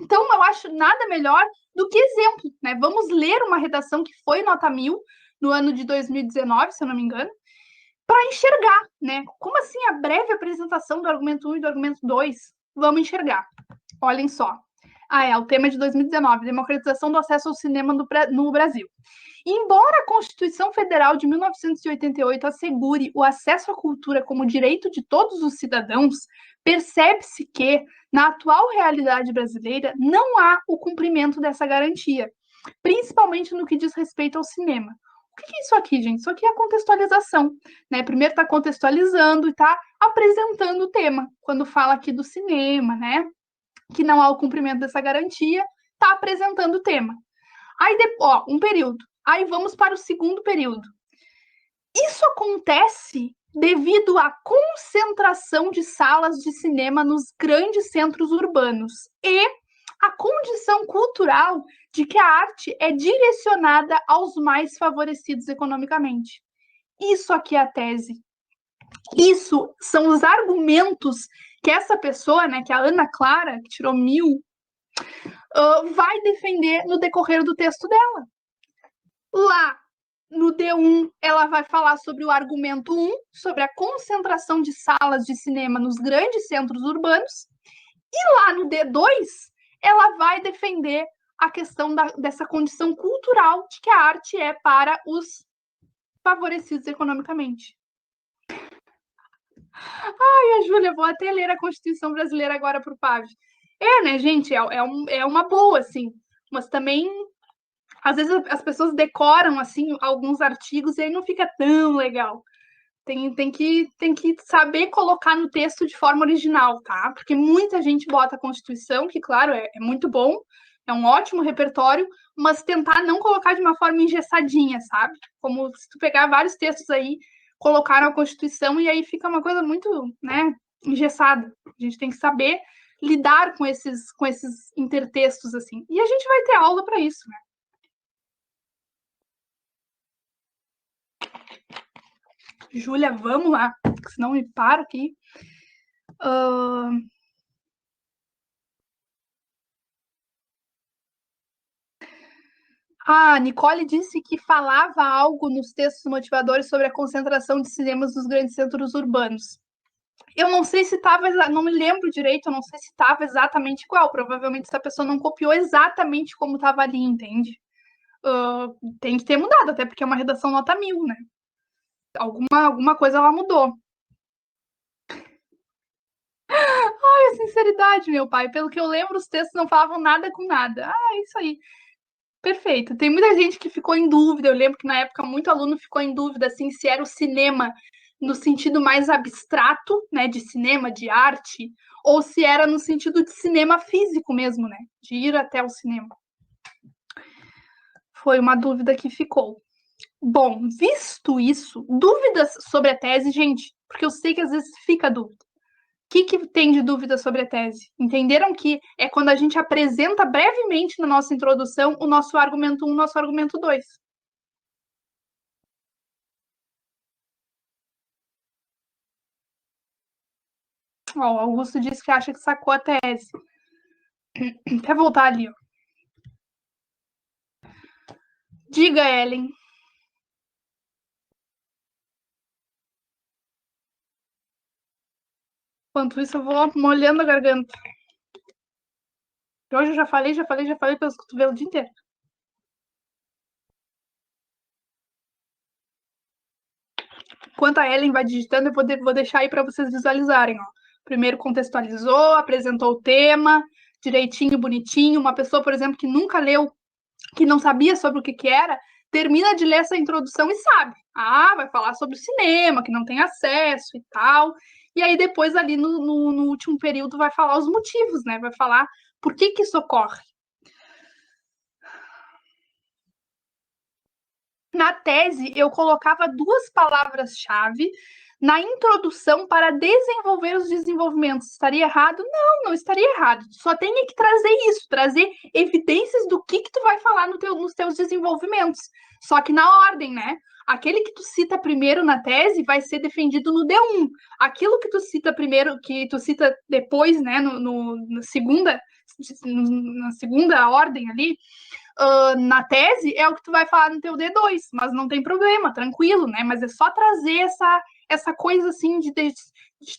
Então, eu acho nada melhor do que exemplo, né? Vamos ler uma redação que foi nota 1000 no ano de 2019, se eu não me engano, para enxergar, né? Como assim a breve apresentação do argumento 1 e do argumento 2? Vamos enxergar. Olhem só. O tema de 2019, democratização do acesso ao cinema no Brasil. Embora a Constituição Federal de 1988 assegure o acesso à cultura como direito de todos os cidadãos, percebe-se que, na atual realidade brasileira, não há o cumprimento dessa garantia, principalmente no que diz respeito ao cinema. O que é isso aqui, gente? Isso aqui é a contextualização, né? Primeiro está contextualizando e está apresentando o tema, quando fala aqui do cinema, né? Que não há o cumprimento dessa garantia, está apresentando o tema. Aí, um período. Aí vamos para o segundo período. Isso acontece devido à concentração de salas de cinema nos grandes centros urbanos e a condição cultural de que a arte é direcionada aos mais favorecidos economicamente. Isso aqui é a tese. Isso são os argumentos que essa pessoa, né, que é a Ana Clara, que tirou 1000, vai defender no decorrer do texto dela. Lá no D1, ela vai falar sobre o argumento 1, sobre a concentração de salas de cinema nos grandes centros urbanos. E lá no D2, ela vai defender a questão dessa condição cultural de que a arte é para os favorecidos economicamente. Ai, a Júlia, vou até ler a Constituição Brasileira agora para o Pave. Né, gente? É uma boa, assim. Mas também, às vezes, as pessoas decoram, assim, alguns artigos e aí não fica tão legal. Tem que saber colocar no texto de forma original, tá? Porque muita gente bota a Constituição, que, claro, é muito bom, é um ótimo repertório, mas tentar não colocar de uma forma engessadinha, sabe? Como se tu pegar vários textos aí, colocar na Constituição e aí fica uma coisa muito, né, engessada. A gente tem que saber lidar com esses intertextos, assim. E a gente vai ter aula para isso, né? Júlia, vamos lá, senão me paro aqui. A Nicole disse que falava algo nos textos motivadores sobre a concentração de cinemas nos grandes centros urbanos. Eu não sei se estava, não me lembro direito, eu não sei se estava exatamente igual. Provavelmente essa pessoa não copiou exatamente como estava ali, entende? Tem que ter mudado, até porque é uma redação nota 1000, né? Alguma coisa ela mudou. Ai, a sinceridade, meu pai. Pelo que eu lembro, os textos não falavam nada com nada. Ah, isso aí. Perfeito. Tem muita gente que ficou em dúvida. Eu lembro que na época muito aluno ficou em dúvida assim se era o cinema no sentido mais abstrato, né, de cinema, de arte, ou se era no sentido de cinema físico mesmo, né, de ir até o cinema. Foi uma dúvida que ficou. Bom, visto isso, dúvidas sobre a tese, gente, porque eu sei que às vezes fica dúvida. O que tem de dúvida sobre a tese? Entenderam que é quando a gente apresenta brevemente na nossa introdução o nosso argumento 1, o nosso argumento 2. Ó, o Augusto disse que acha que sacou a tese. Quer voltar ali, ó. Diga, Ellen. Enquanto isso, eu vou molhando a garganta. Hoje eu já falei pelos cotovelos o dia inteiro. Enquanto a Ellen vai digitando, eu vou deixar aí para vocês visualizarem. Ó. Primeiro contextualizou, apresentou o tema, direitinho, bonitinho. Uma pessoa, por exemplo, que nunca leu, que não sabia sobre o que era, termina de ler essa introdução e sabe. Ah, vai falar sobre o cinema, que não tem acesso e tal. E aí depois ali no último período vai falar os motivos, né? Vai falar por que isso ocorre. Na tese, eu colocava 2 palavras-chave na introdução para desenvolver os desenvolvimentos. Estaria errado? Não estaria errado. Só tem que trazer isso, trazer evidências do que tu vai falar nos teus desenvolvimentos. Só que na ordem, né? Aquele que tu cita primeiro na tese vai ser defendido no D1. Aquilo que tu cita primeiro, que tu cita depois, né, na segunda ordem ali, na tese é o que tu vai falar no teu D2, mas não tem problema, tranquilo, né? Mas é só trazer essa coisa assim de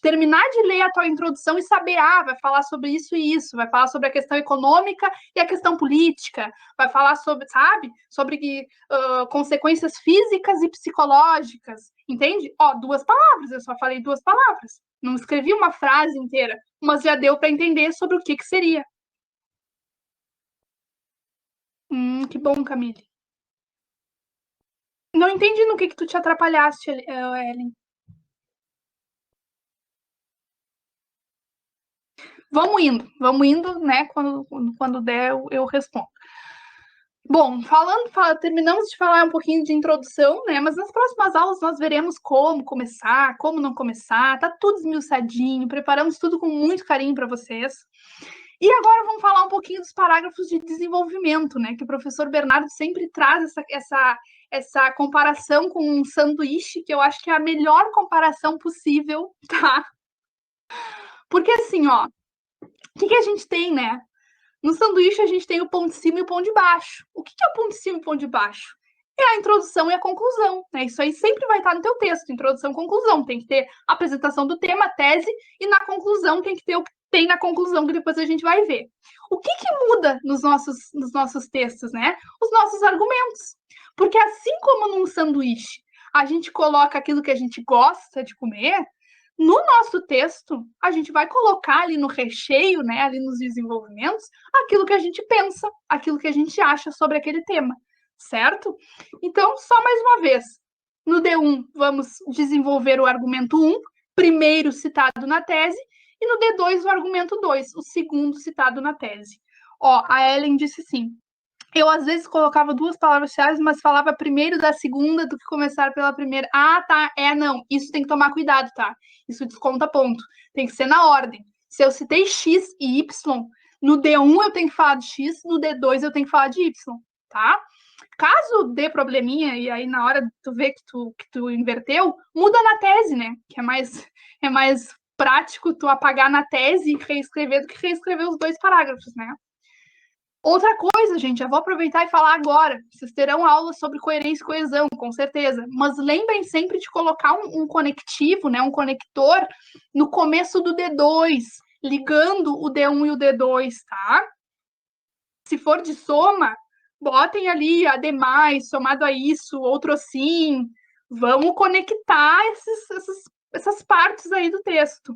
terminar de ler a tua introdução e saber, vai falar sobre isso e isso, vai falar sobre a questão econômica e a questão política, vai falar sobre, sabe, sobre consequências físicas e psicológicas, entende? 2 palavras, eu só falei 2 palavras, não escrevi uma frase inteira, mas já deu para entender sobre o que seria. Que bom, Camille. Não entendi no que tu te atrapalhaste, Ellen. Vamos indo, né? Quando der, eu respondo. Bom, terminamos de falar um pouquinho de introdução, né? Mas nas próximas aulas nós veremos como começar, como não começar, tá tudo esmiuçadinho, preparamos tudo com muito carinho para vocês. E agora vamos falar um pouquinho dos parágrafos de desenvolvimento, né? Que o professor Bernardo sempre traz essa comparação com um sanduíche, que eu acho que é a melhor comparação possível, tá? Porque assim, ó, o que a gente tem, né? No sanduíche, a gente tem o pão de cima e o pão de baixo. O que é o pão de cima e o pão de baixo? É a introdução e a conclusão, né? Isso aí sempre vai estar no teu texto, introdução e conclusão. Tem que ter a apresentação do tema, a tese, e na conclusão tem que ter o que tem na conclusão, que depois a gente vai ver. O que muda nos nossos textos, né? Os nossos argumentos. Porque assim como num sanduíche, a gente coloca aquilo que a gente gosta de comer, no nosso texto, a gente vai colocar ali no recheio, né, ali nos desenvolvimentos, aquilo que a gente pensa, aquilo que a gente acha sobre aquele tema, certo? Então, só mais uma vez, no D1, vamos desenvolver o argumento 1, primeiro citado na tese, e no D2, o argumento 2, o segundo citado na tese. Ó, a Ellen disse sim. Eu, às vezes, colocava duas palavras-chave, mas falava primeiro da segunda do que começar pela primeira. Ah, tá. Não. Isso tem que tomar cuidado, tá? Isso desconta ponto. Tem que ser na ordem. Se eu citei X e Y, no D1 eu tenho que falar de X, no D2 eu tenho que falar de Y, tá? Caso dê probleminha, e aí na hora tu vê que tu inverteu, muda na tese, né? Que é mais prático tu apagar na tese e reescrever do que reescrever os dois parágrafos, né? Outra coisa, gente, já vou aproveitar e falar agora. Vocês terão aulas sobre coerência e coesão, com certeza. Mas lembrem sempre de colocar um conectivo, né, um conector, no começo do D2, ligando o D1 e o D2, tá? Se for de soma, botem ali ademais, somado a isso, outro assim. Vamos conectar essas partes aí do texto.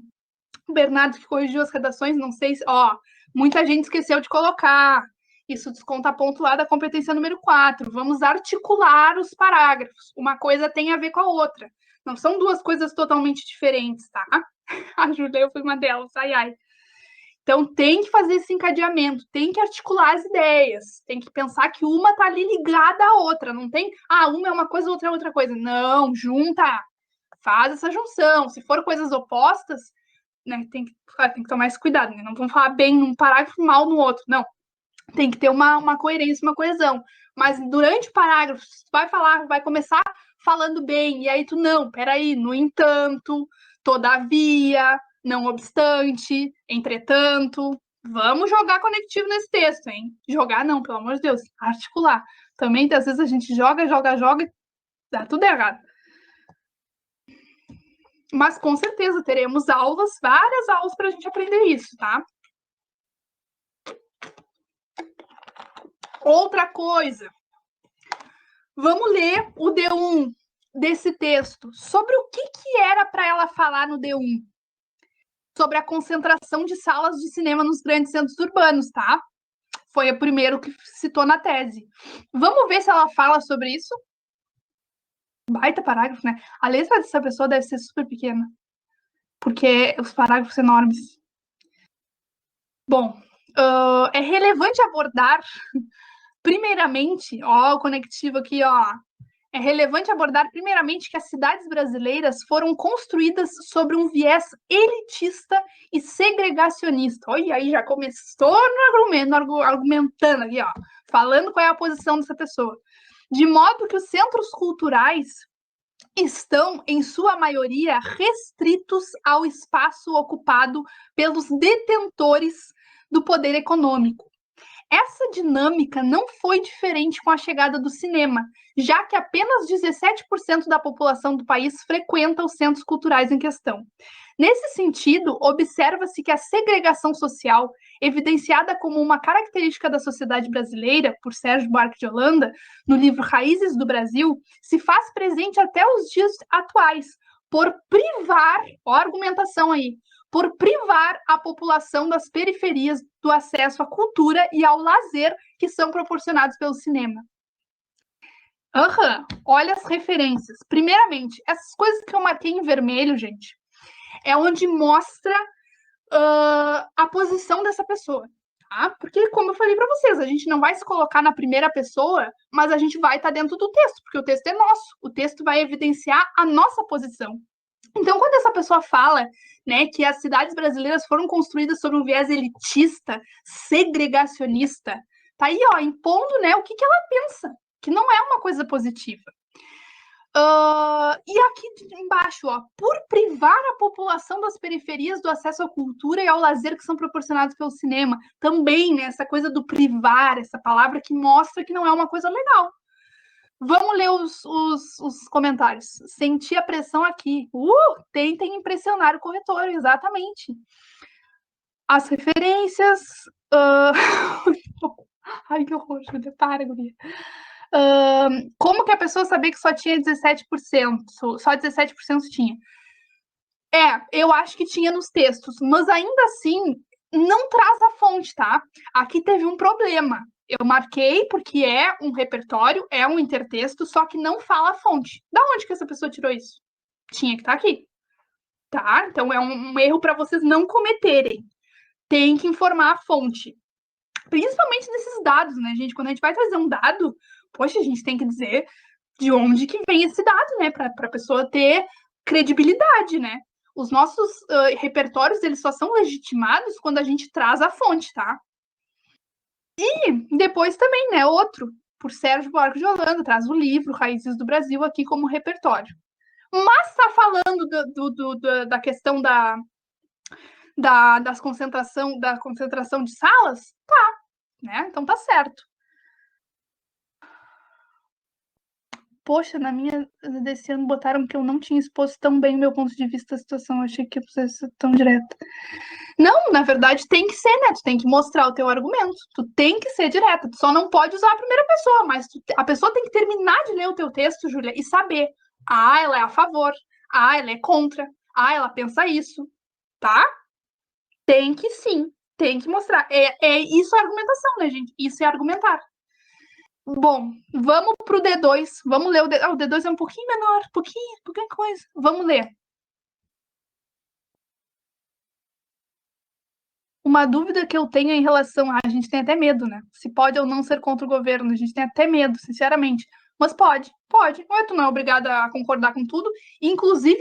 O Bernardo que corrigiu as redações, não sei se... Ó, muita gente esqueceu de colocar. Isso desconta ponto lá da competência número 4. Vamos articular os parágrafos. Uma coisa tem a ver com a outra. Não são duas coisas totalmente diferentes, tá? A Julia foi uma delas, ai, ai. Então, tem que fazer esse encadeamento, tem que articular as ideias, tem que pensar que uma tá ali ligada à outra, não tem, uma é uma coisa, outra é outra coisa. Não, junta, faz essa junção. Se for coisas opostas, né, tem que tomar esse cuidado, né? Não vamos falar bem num parágrafo, mal no outro, não. Tem que ter uma coerência, uma coesão. Mas durante o parágrafo, tu vai falar, vai começar falando bem, e aí tu, não, peraí, no entanto, todavia, não obstante, entretanto, vamos jogar conectivo nesse texto, hein? Jogar não, pelo amor de Deus, articular. Também, às vezes, a gente joga, e dá tudo errado. Mas, com certeza, teremos aulas, várias aulas para a gente aprender isso, tá? Outra coisa, vamos ler o D1 desse texto. Sobre o que era para ela falar no D1? Sobre a concentração de salas de cinema nos grandes centros urbanos, tá? Foi o primeiro que citou na tese. Vamos ver se ela fala sobre isso? Baita parágrafo, né? A letra dessa pessoa deve ser super pequena, porque os parágrafos enormes. Bom, é relevante abordar, primeiramente, ó, o conectivo aqui, ó. É relevante abordar, primeiramente, que as cidades brasileiras foram construídas sobre um viés elitista e segregacionista. Olha, aí já começou argumentando aqui, ó, falando qual é a posição dessa pessoa. De modo que os centros culturais estão, em sua maioria, restritos ao espaço ocupado pelos detentores do poder econômico. Essa dinâmica não foi diferente com a chegada do cinema, já que apenas 17% da população do país frequenta os centros culturais em questão. Nesse sentido, observa-se que a segregação social, evidenciada como uma característica da sociedade brasileira, por Sérgio Buarque de Holanda, no livro Raízes do Brasil, se faz presente até os dias atuais, por privar, ó a argumentação aí, por privar a população das periferias do acesso à cultura e ao lazer que são proporcionados pelo cinema. Olha as referências. Primeiramente, essas coisas que eu marquei em vermelho, gente, é onde mostra a posição dessa pessoa. Tá? Porque, como eu falei para vocês, a gente não vai se colocar na primeira pessoa, mas a gente vai estar dentro do texto, porque o texto é nosso. O texto vai evidenciar a nossa posição. Então, quando essa pessoa fala, né, que as cidades brasileiras foram construídas sob um viés elitista, segregacionista, tá aí, ó, impondo, né, o que ela pensa, que não é uma coisa positiva. E aqui embaixo, ó, por privar a população das periferias do acesso à cultura e ao lazer que são proporcionados pelo cinema. Também, né, essa coisa do privar, essa palavra que mostra que não é uma coisa legal. Vamos ler os comentários. Senti a pressão aqui. Tentem impressionar o corretor, exatamente. As referências. Ai, que horror, Júlia, para, guria. Como que a pessoa sabia que só tinha 17%? Só 17% tinha. Eu acho que tinha nos textos, mas ainda assim, não traz a fonte, tá? Aqui teve um problema. Eu marquei porque é um repertório, é um intertexto, só que não fala a fonte. Da onde que essa pessoa tirou isso? Tinha que estar aqui, tá? Então é um erro para vocês não cometerem. Tem que informar a fonte. Principalmente desses dados, né, gente? Quando a gente vai trazer um dado, poxa, a gente tem que dizer de onde que vem esse dado, né? Para a pessoa ter credibilidade, né? Os nossos repertórios, eles só são legitimados quando a gente traz a fonte, tá? E depois também, né, outro, por Sérgio Buarque de Holanda, traz o livro Raízes do Brasil aqui como repertório. Mas tá falando da questão da concentração de salas? Tá, né? Então tá certo. Poxa, na minha desse ano botaram que eu não tinha exposto tão bem o meu ponto de vista da situação. Eu achei que ia ser tão direta. Não, na verdade tem que ser, né? Tu tem que mostrar o teu argumento. Tu tem que ser direta. Tu só não pode usar a primeira pessoa, mas a pessoa tem que terminar de ler o teu texto, Júlia, e saber. Ah, ela é a favor. Ah, ela é contra. Ah, ela pensa isso. Tá? Tem que sim. Tem que mostrar. Isso é argumentação, né, gente? Isso é argumentar. Bom, vamos pro D2. Vamos ler o D2. O D2 é um pouquinho menor, pouquinho coisa. Vamos ler. Uma dúvida que eu tenho em relação a gente tem até medo, né? Se pode ou não ser contra o governo, a gente tem até medo, sinceramente. Mas pode. Mas tu não é obrigada a concordar com tudo. Inclusive,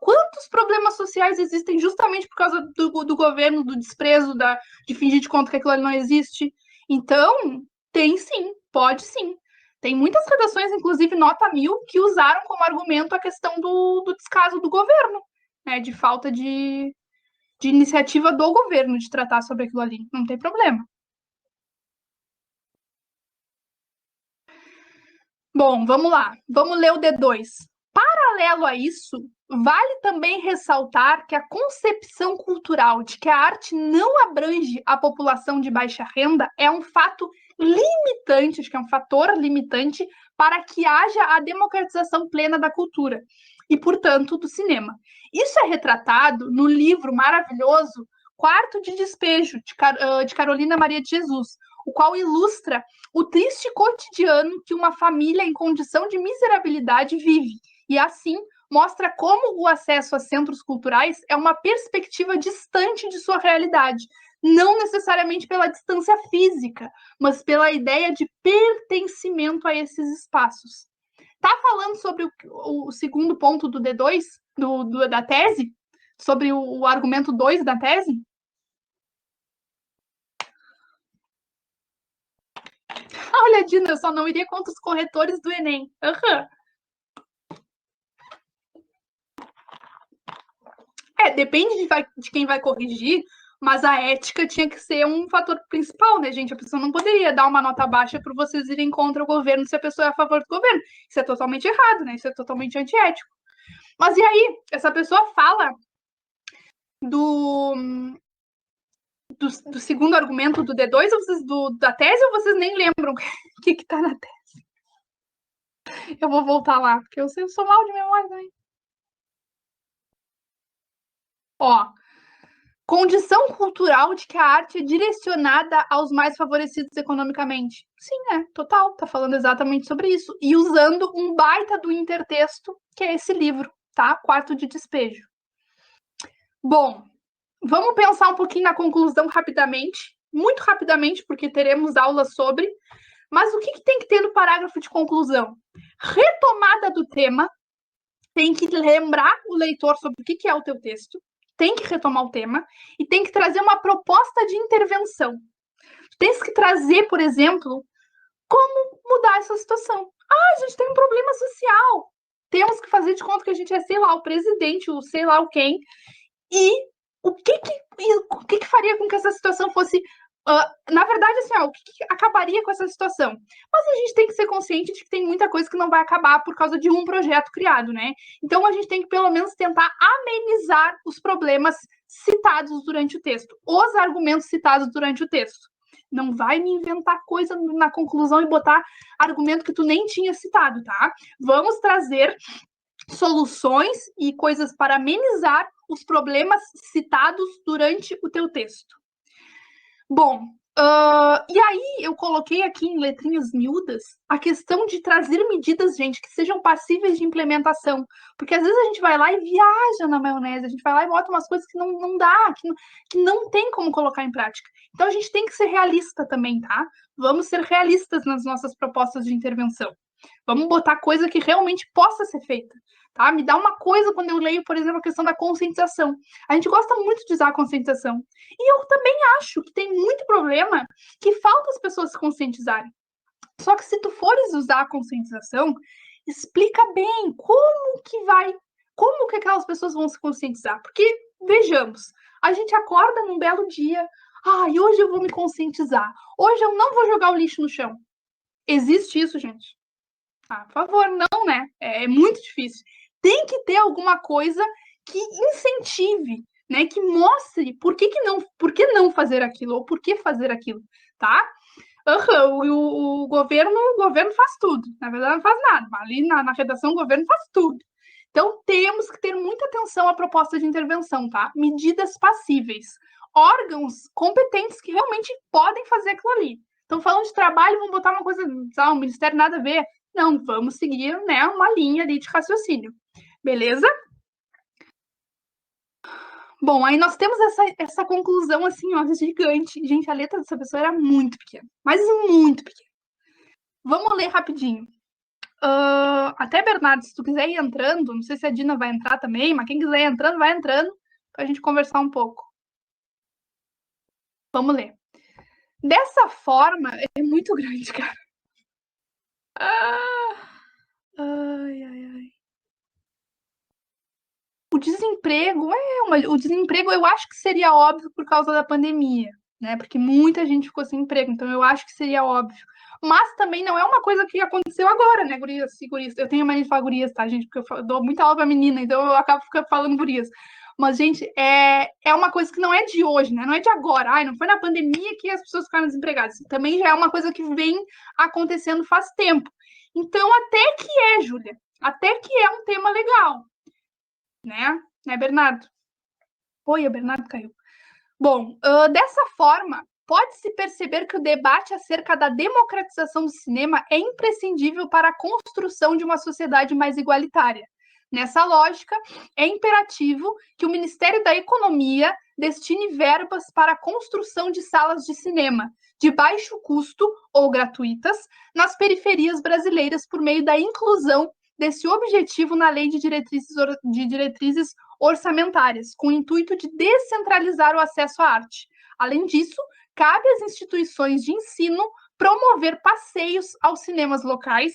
quantos problemas sociais existem justamente por causa do governo, do desprezo, de fingir de conta que aquilo ali não existe. Então, tem sim, pode sim. Tem muitas redações, inclusive nota 1000, que usaram como argumento a questão do descaso do governo, né? De falta de iniciativa do governo de tratar sobre aquilo ali. Não tem problema. Bom, vamos lá. Vamos ler o D2. Paralelo a isso, vale também ressaltar que a concepção cultural de que a arte não abrange a população de baixa renda é um fato limitante, acho que é um fator limitante para que haja a democratização plena da cultura e, portanto, do cinema. Isso é retratado no livro maravilhoso Quarto de Despejo, de Carolina Maria de Jesus, o qual ilustra o triste cotidiano que uma família em condição de miserabilidade vive. E assim mostra como o acesso a centros culturais é uma perspectiva distante de sua realidade, não necessariamente pela distância física, mas pela ideia de pertencimento a esses espaços. Tá falando sobre o segundo ponto do D2, da tese? Sobre o argumento 2 da tese? Olha, Dina, eu só não iria contra os corretores do Enem. Uhum. Depende de quem vai corrigir, mas a ética tinha que ser um fator principal, né, gente? A pessoa não poderia dar uma nota baixa para vocês irem contra o governo se a pessoa é a favor do governo. Isso é totalmente errado, né? Isso é totalmente antiético. Mas e aí? Essa pessoa fala do, do segundo argumento do D2 ou vocês, da tese ou vocês nem lembram o que está na tese? Eu vou voltar lá, porque eu sou mal de memória também. Ó, condição cultural de que a arte é direcionada aos mais favorecidos economicamente. Sim, total, tá falando exatamente sobre isso. E usando um baita do intertexto, que é esse livro, tá? Quarto de Despejo. Bom, vamos pensar um pouquinho na conclusão rapidamente, muito rapidamente, porque teremos aulas sobre. Mas o que tem que ter no parágrafo de conclusão? Retomada do tema, tem que lembrar o leitor sobre o que é o teu texto, tem que retomar o tema e tem que trazer uma proposta de intervenção. Tem que trazer, por exemplo, como mudar essa situação. Ah, a gente tem um problema social. Temos que fazer de conta que a gente é, sei lá, o presidente, o sei lá o quem. E o que faria com que essa situação fosse. Na verdade, assim, o que acabaria com essa situação? Mas a gente tem que ser consciente de que tem muita coisa que não vai acabar por causa de um projeto criado, né? Então a gente tem que, pelo menos, tentar amenizar os problemas citados durante o texto, os argumentos citados durante o texto. Não vai me inventar coisa na conclusão e botar argumento que tu nem tinha citado, tá? Vamos trazer soluções e coisas para amenizar os problemas citados durante o teu texto. Bom, e aí eu coloquei aqui em letrinhas miúdas a questão de trazer medidas, gente, que sejam passíveis de implementação. Porque às vezes a gente vai lá e viaja na maionese, a gente vai lá e bota umas coisas que não dá, que não tem como colocar em prática. Então a gente tem que ser realista também, tá? Vamos ser realistas nas nossas propostas de intervenção. Vamos botar coisa que realmente possa ser feita. Tá? Me dá uma coisa quando eu leio, por exemplo, a questão da conscientização. A gente gosta muito de usar a conscientização. E eu também acho que tem muito problema que falta as pessoas se conscientizarem. Só que se tu fores usar a conscientização, explica bem como que aquelas pessoas vão se conscientizar. Porque, vejamos, a gente acorda num belo dia, e hoje eu vou me conscientizar. Hoje eu não vou jogar o lixo no chão. Existe isso, gente? Por favor, não, né? É muito difícil. Tem que ter alguma coisa que incentive, né? Que mostre por que não fazer aquilo, ou por que fazer aquilo, tá? O governo faz tudo. Na verdade, não faz nada. Ali na redação, o governo faz tudo. Então, temos que ter muita atenção à proposta de intervenção, tá? Medidas passíveis. Órgãos competentes que realmente podem fazer aquilo ali. Estão falando de trabalho, vão botar uma coisa, o ministério nada a ver. Não, vamos seguir, né, uma linha ali de raciocínio. Beleza? Bom, aí nós temos essa conclusão assim, ó, gigante. Gente, a letra dessa pessoa era muito pequena, mas muito pequena. Vamos ler rapidinho. Até, Bernardo, se tu quiser ir entrando, não sei se a Dina vai entrar também, mas quem quiser ir entrando, vai entrando para a gente conversar um pouco. Vamos ler. Dessa forma, é muito grande, cara. Ai, ai, ai. O desemprego o desemprego eu acho que seria óbvio por causa da pandemia, né? Porque muita gente ficou sem emprego, então eu acho que seria óbvio. Mas também não é uma coisa que aconteceu agora, né, gurias e gurias? Eu tenho mania de falar gurias, tá, gente? Porque eu dou muita aula pra menina, então eu acabo ficando falando gurias. Mas, gente, é uma coisa que não é de hoje, né? Não é de agora. Ai, não foi na pandemia que as pessoas ficaram desempregadas. Também já é uma coisa que vem acontecendo faz tempo. Então, até que Júlia. Até que é um tema legal, né, Bernardo? Oi, o Bernardo caiu. Bom, dessa forma, pode-se perceber que o debate acerca da democratização do cinema é imprescindível para a construção de uma sociedade mais igualitária. Nessa lógica, é imperativo que o Ministério da Economia destine verbas para a construção de salas de cinema de baixo custo ou gratuitas nas periferias brasileiras por meio da inclusão desse objetivo na Lei de Diretrizes Orçamentárias, com o intuito de descentralizar o acesso à arte. Além disso, cabe às instituições de ensino promover passeios aos cinemas locais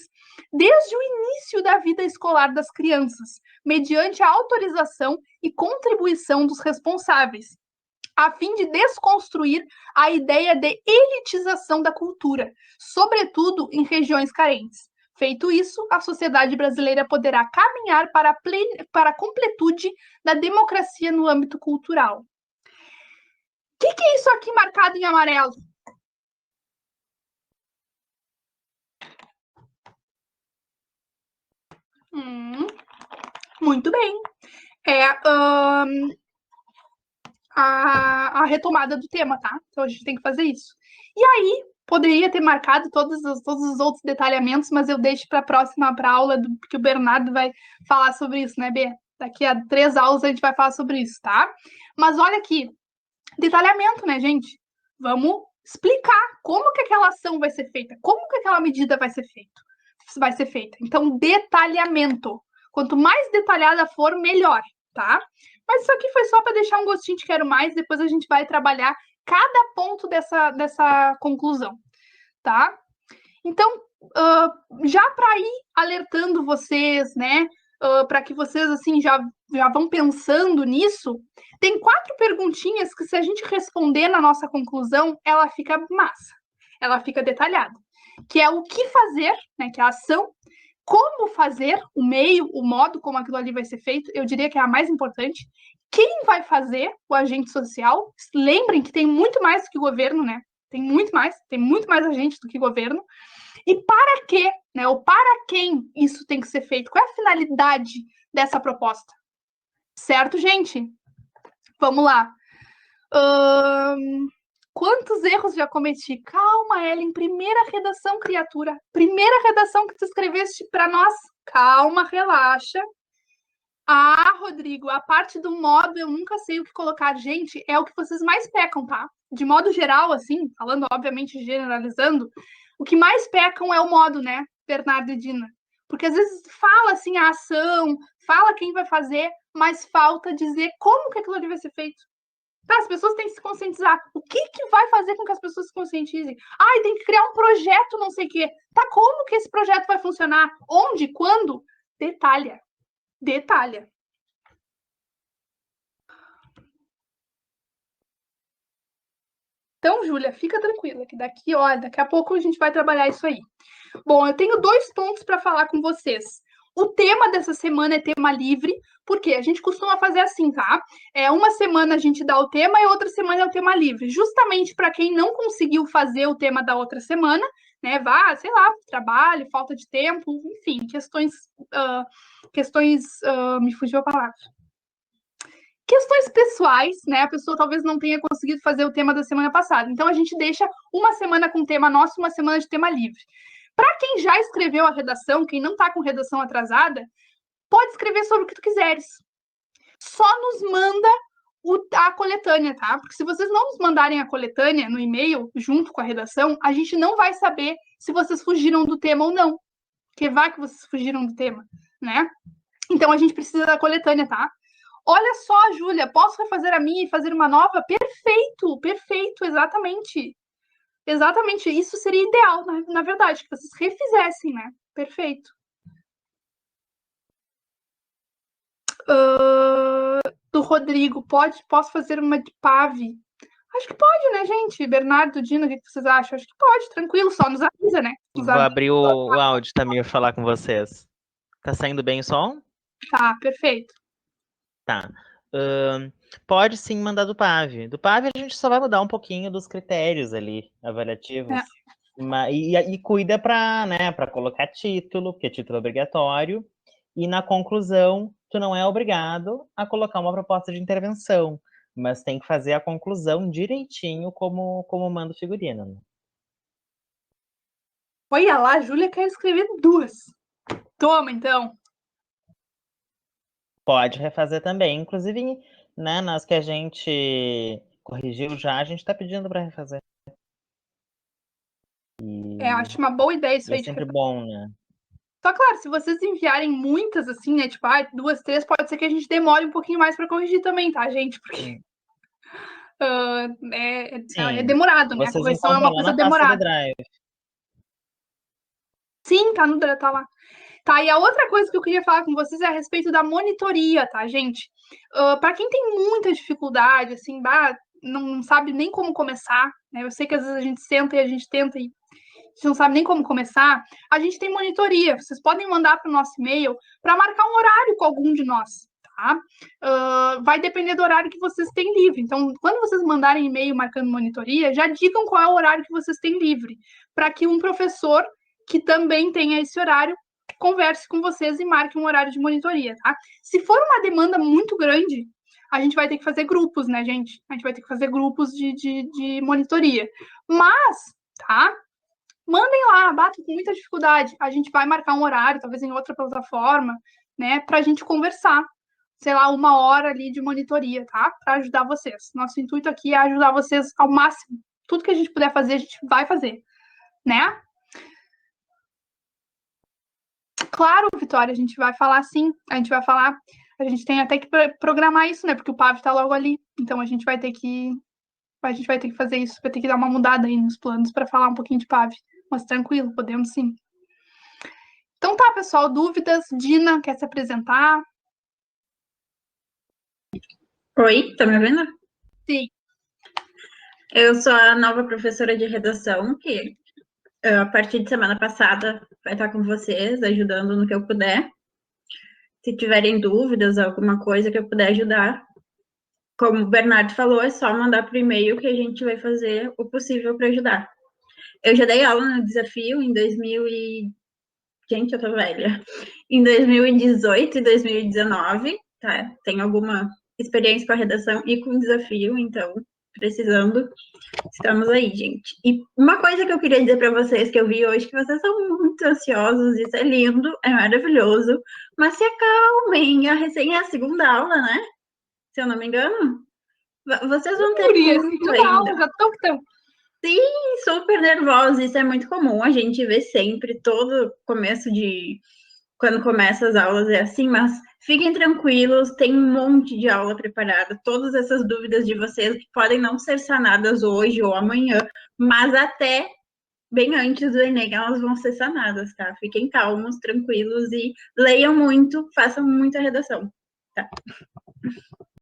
desde o início da vida escolar das crianças, mediante a autorização e contribuição dos responsáveis, a fim de desconstruir a ideia de elitização da cultura, sobretudo em regiões carentes. Feito isso, a sociedade brasileira poderá caminhar para a completude da democracia no âmbito cultural. O que é isso aqui marcado em amarelo? Muito bem. É a retomada do tema, tá? Então a gente tem que fazer isso. E aí, poderia ter marcado todos os outros detalhamentos, mas eu deixo para a próxima aula, porque o Bernardo vai falar sobre isso, né, B? Daqui a 3 aulas a gente vai falar sobre isso, tá? Mas olha aqui, detalhamento, né, gente? Vamos explicar como que aquela ação vai ser feita, como que aquela medida vai ser feita. Então, detalhamento. Quanto mais detalhada for, melhor, tá? Mas isso aqui foi só para deixar um gostinho de quero mais, depois a gente vai trabalhar cada ponto dessa conclusão, tá? Então, já para ir alertando vocês, né, para que vocês assim já vão pensando nisso, tem 4 perguntinhas que, se a gente responder na nossa conclusão, ela fica massa, ela fica detalhada, que é o que fazer, né, que é a ação, como fazer, o meio, o modo como aquilo ali vai ser feito, eu diria que é a mais importante. Quem vai fazer, o agente social? Lembrem que tem muito mais do que o governo, né? Tem muito mais agentes do que governo. E para quê, né? Ou para quem isso tem que ser feito? Qual é a finalidade dessa proposta? Certo, gente? Vamos lá. Quantos erros já cometi? Calma, Ellen. Primeira redação, criatura. Primeira redação que tu escreveste para nós. Calma, relaxa. Ah, Rodrigo, a parte do modo eu nunca sei o que colocar. Gente, é o que vocês mais pecam, tá? De modo geral, assim, falando obviamente generalizando, o que mais pecam é o modo, né, Bernardo e Dina? Porque às vezes fala assim a ação, fala quem vai fazer, mas falta dizer como que aquilo ali vai ser feito. Tá, as pessoas têm que se conscientizar. O que vai fazer com que as pessoas se conscientizem? Ai, tem que criar um projeto, não sei o quê. Tá, como que esse projeto vai funcionar? Onde? Quando? Detalha. Detalha. Então, Júlia, fica tranquila, que daqui, olha, daqui a pouco a gente vai trabalhar isso aí. Bom, eu tenho 2 pontos para falar com vocês. O tema dessa semana é tema livre, porque a gente costuma fazer assim, tá? Uma semana a gente dá o tema e outra semana é o tema livre, justamente para quem não conseguiu fazer o tema da outra semana, né? Vá, sei lá, trabalho, falta de tempo, enfim, me fugiu a palavra. Questões pessoais, né? A pessoa talvez não tenha conseguido fazer o tema da semana passada. Então a gente deixa uma semana com tema nosso, uma semana de tema livre. Para quem já escreveu a redação, quem não está com redação atrasada, pode escrever sobre o que tu quiseres. Só nos manda a coletânea, tá? Porque se vocês não nos mandarem a coletânea no e-mail, junto com a redação, a gente não vai saber se vocês fugiram do tema ou não. Que vai que vocês fugiram do tema, né? Então a gente precisa da coletânea, tá? Olha só, Júlia, posso refazer a minha e fazer uma nova? Perfeito, perfeito, exatamente. Exatamente, isso seria ideal, na verdade, que vocês refizessem, né? Perfeito. Do Rodrigo, posso fazer uma de Pave? Acho que pode, né, gente? Bernardo, Dino, o que vocês acham? Acho que pode, tranquilo, só nos avisa, né? Vou abrir o áudio também para falar com vocês. Tá saindo bem o som? Tá, perfeito. Tá. Pode sim mandar do PAV. Do PAV a gente só vai mudar um pouquinho dos critérios ali, avaliativos. E cuida para, né, para colocar título, porque título é obrigatório. E na conclusão, tu não é obrigado a colocar uma proposta de intervenção, mas tem que fazer a conclusão direitinho como manda o figurino. Né? Olha lá, a Júlia quer escrever 2. Toma, então. Pode refazer também. Inclusive, né, nas que a gente corrigiu já, a gente está pedindo para refazer. Acho uma boa ideia isso aí. É sempre bom, né? Só claro, se vocês enviarem muitas, assim, né? Tipo, 2, 3, pode ser que a gente demore um pouquinho mais para corrigir também, tá, gente? Porque é demorado, né? A Vocês correção é uma encontram lá coisa na pasta de demorada. Drive. Sim, tá lá. Tá, e a outra coisa que eu queria falar com vocês é a respeito da monitoria, tá, gente? Para quem tem muita dificuldade, assim, não sabe nem como começar, né? Eu sei que às vezes a gente senta e a gente tenta e a gente não sabe nem como começar. A gente tem monitoria. Vocês podem mandar para o nosso e-mail para marcar um horário com algum de nós, tá? Vai depender do horário que vocês têm livre. Então, quando vocês mandarem e-mail marcando monitoria, já digam qual é o horário que vocês têm livre, para que um professor que também tenha esse horário converse com vocês e marque um horário de monitoria, tá? Se for uma demanda muito grande, a gente vai ter que fazer grupos, né, gente? A gente vai ter que fazer grupos de monitoria. Mas, tá? Mandem lá, batem com muita dificuldade. A gente vai marcar um horário, talvez em outra plataforma, né, para a gente conversar. Sei lá, 1 hora ali de monitoria, tá? Para ajudar vocês. Nosso intuito aqui é ajudar vocês ao máximo. Tudo que a gente puder fazer, a gente vai fazer, né? Claro, Vitória, a gente vai falar sim, a gente vai falar, a gente tem até que programar isso, né? Porque o PAV tá logo ali, então a gente vai ter que fazer isso, vai ter que dar uma mudada aí nos planos para falar um pouquinho de PAV, mas tranquilo, podemos sim. Então tá, pessoal, dúvidas? Dina, quer se apresentar? Oi, tá me ouvindo? Sim. Eu sou a nova professora de redação, que a partir de semana passada vai estar com vocês, ajudando no que eu puder. Se tiverem dúvidas, alguma coisa que eu puder ajudar, como o Bernardo falou, é só mandar por e-mail que a gente vai fazer o possível para ajudar. Eu já dei aula no desafio em 2000 e... Gente, eu tô velha. Em 2018 e 2019, tá? Tenho alguma experiência com a redação e com o desafio, então, precisando, estamos aí, gente. E uma coisa que eu queria dizer para vocês, que eu vi hoje, que vocês são muito ansiosos, isso é lindo, é maravilhoso, mas se acalmem, a recém é a segunda aula, né? Se eu não me engano. Vocês vão ter muito ainda. Já estão. Sim, super nervosa, isso é muito comum, a gente vê sempre, todo começo de... Quando começa as aulas é assim, mas fiquem tranquilos, tem um monte de aula preparada, todas essas dúvidas de vocês que podem não ser sanadas hoje ou amanhã, mas até bem antes do Enem elas vão ser sanadas, tá? Fiquem calmos, tranquilos e leiam muito, façam muita redação, tá?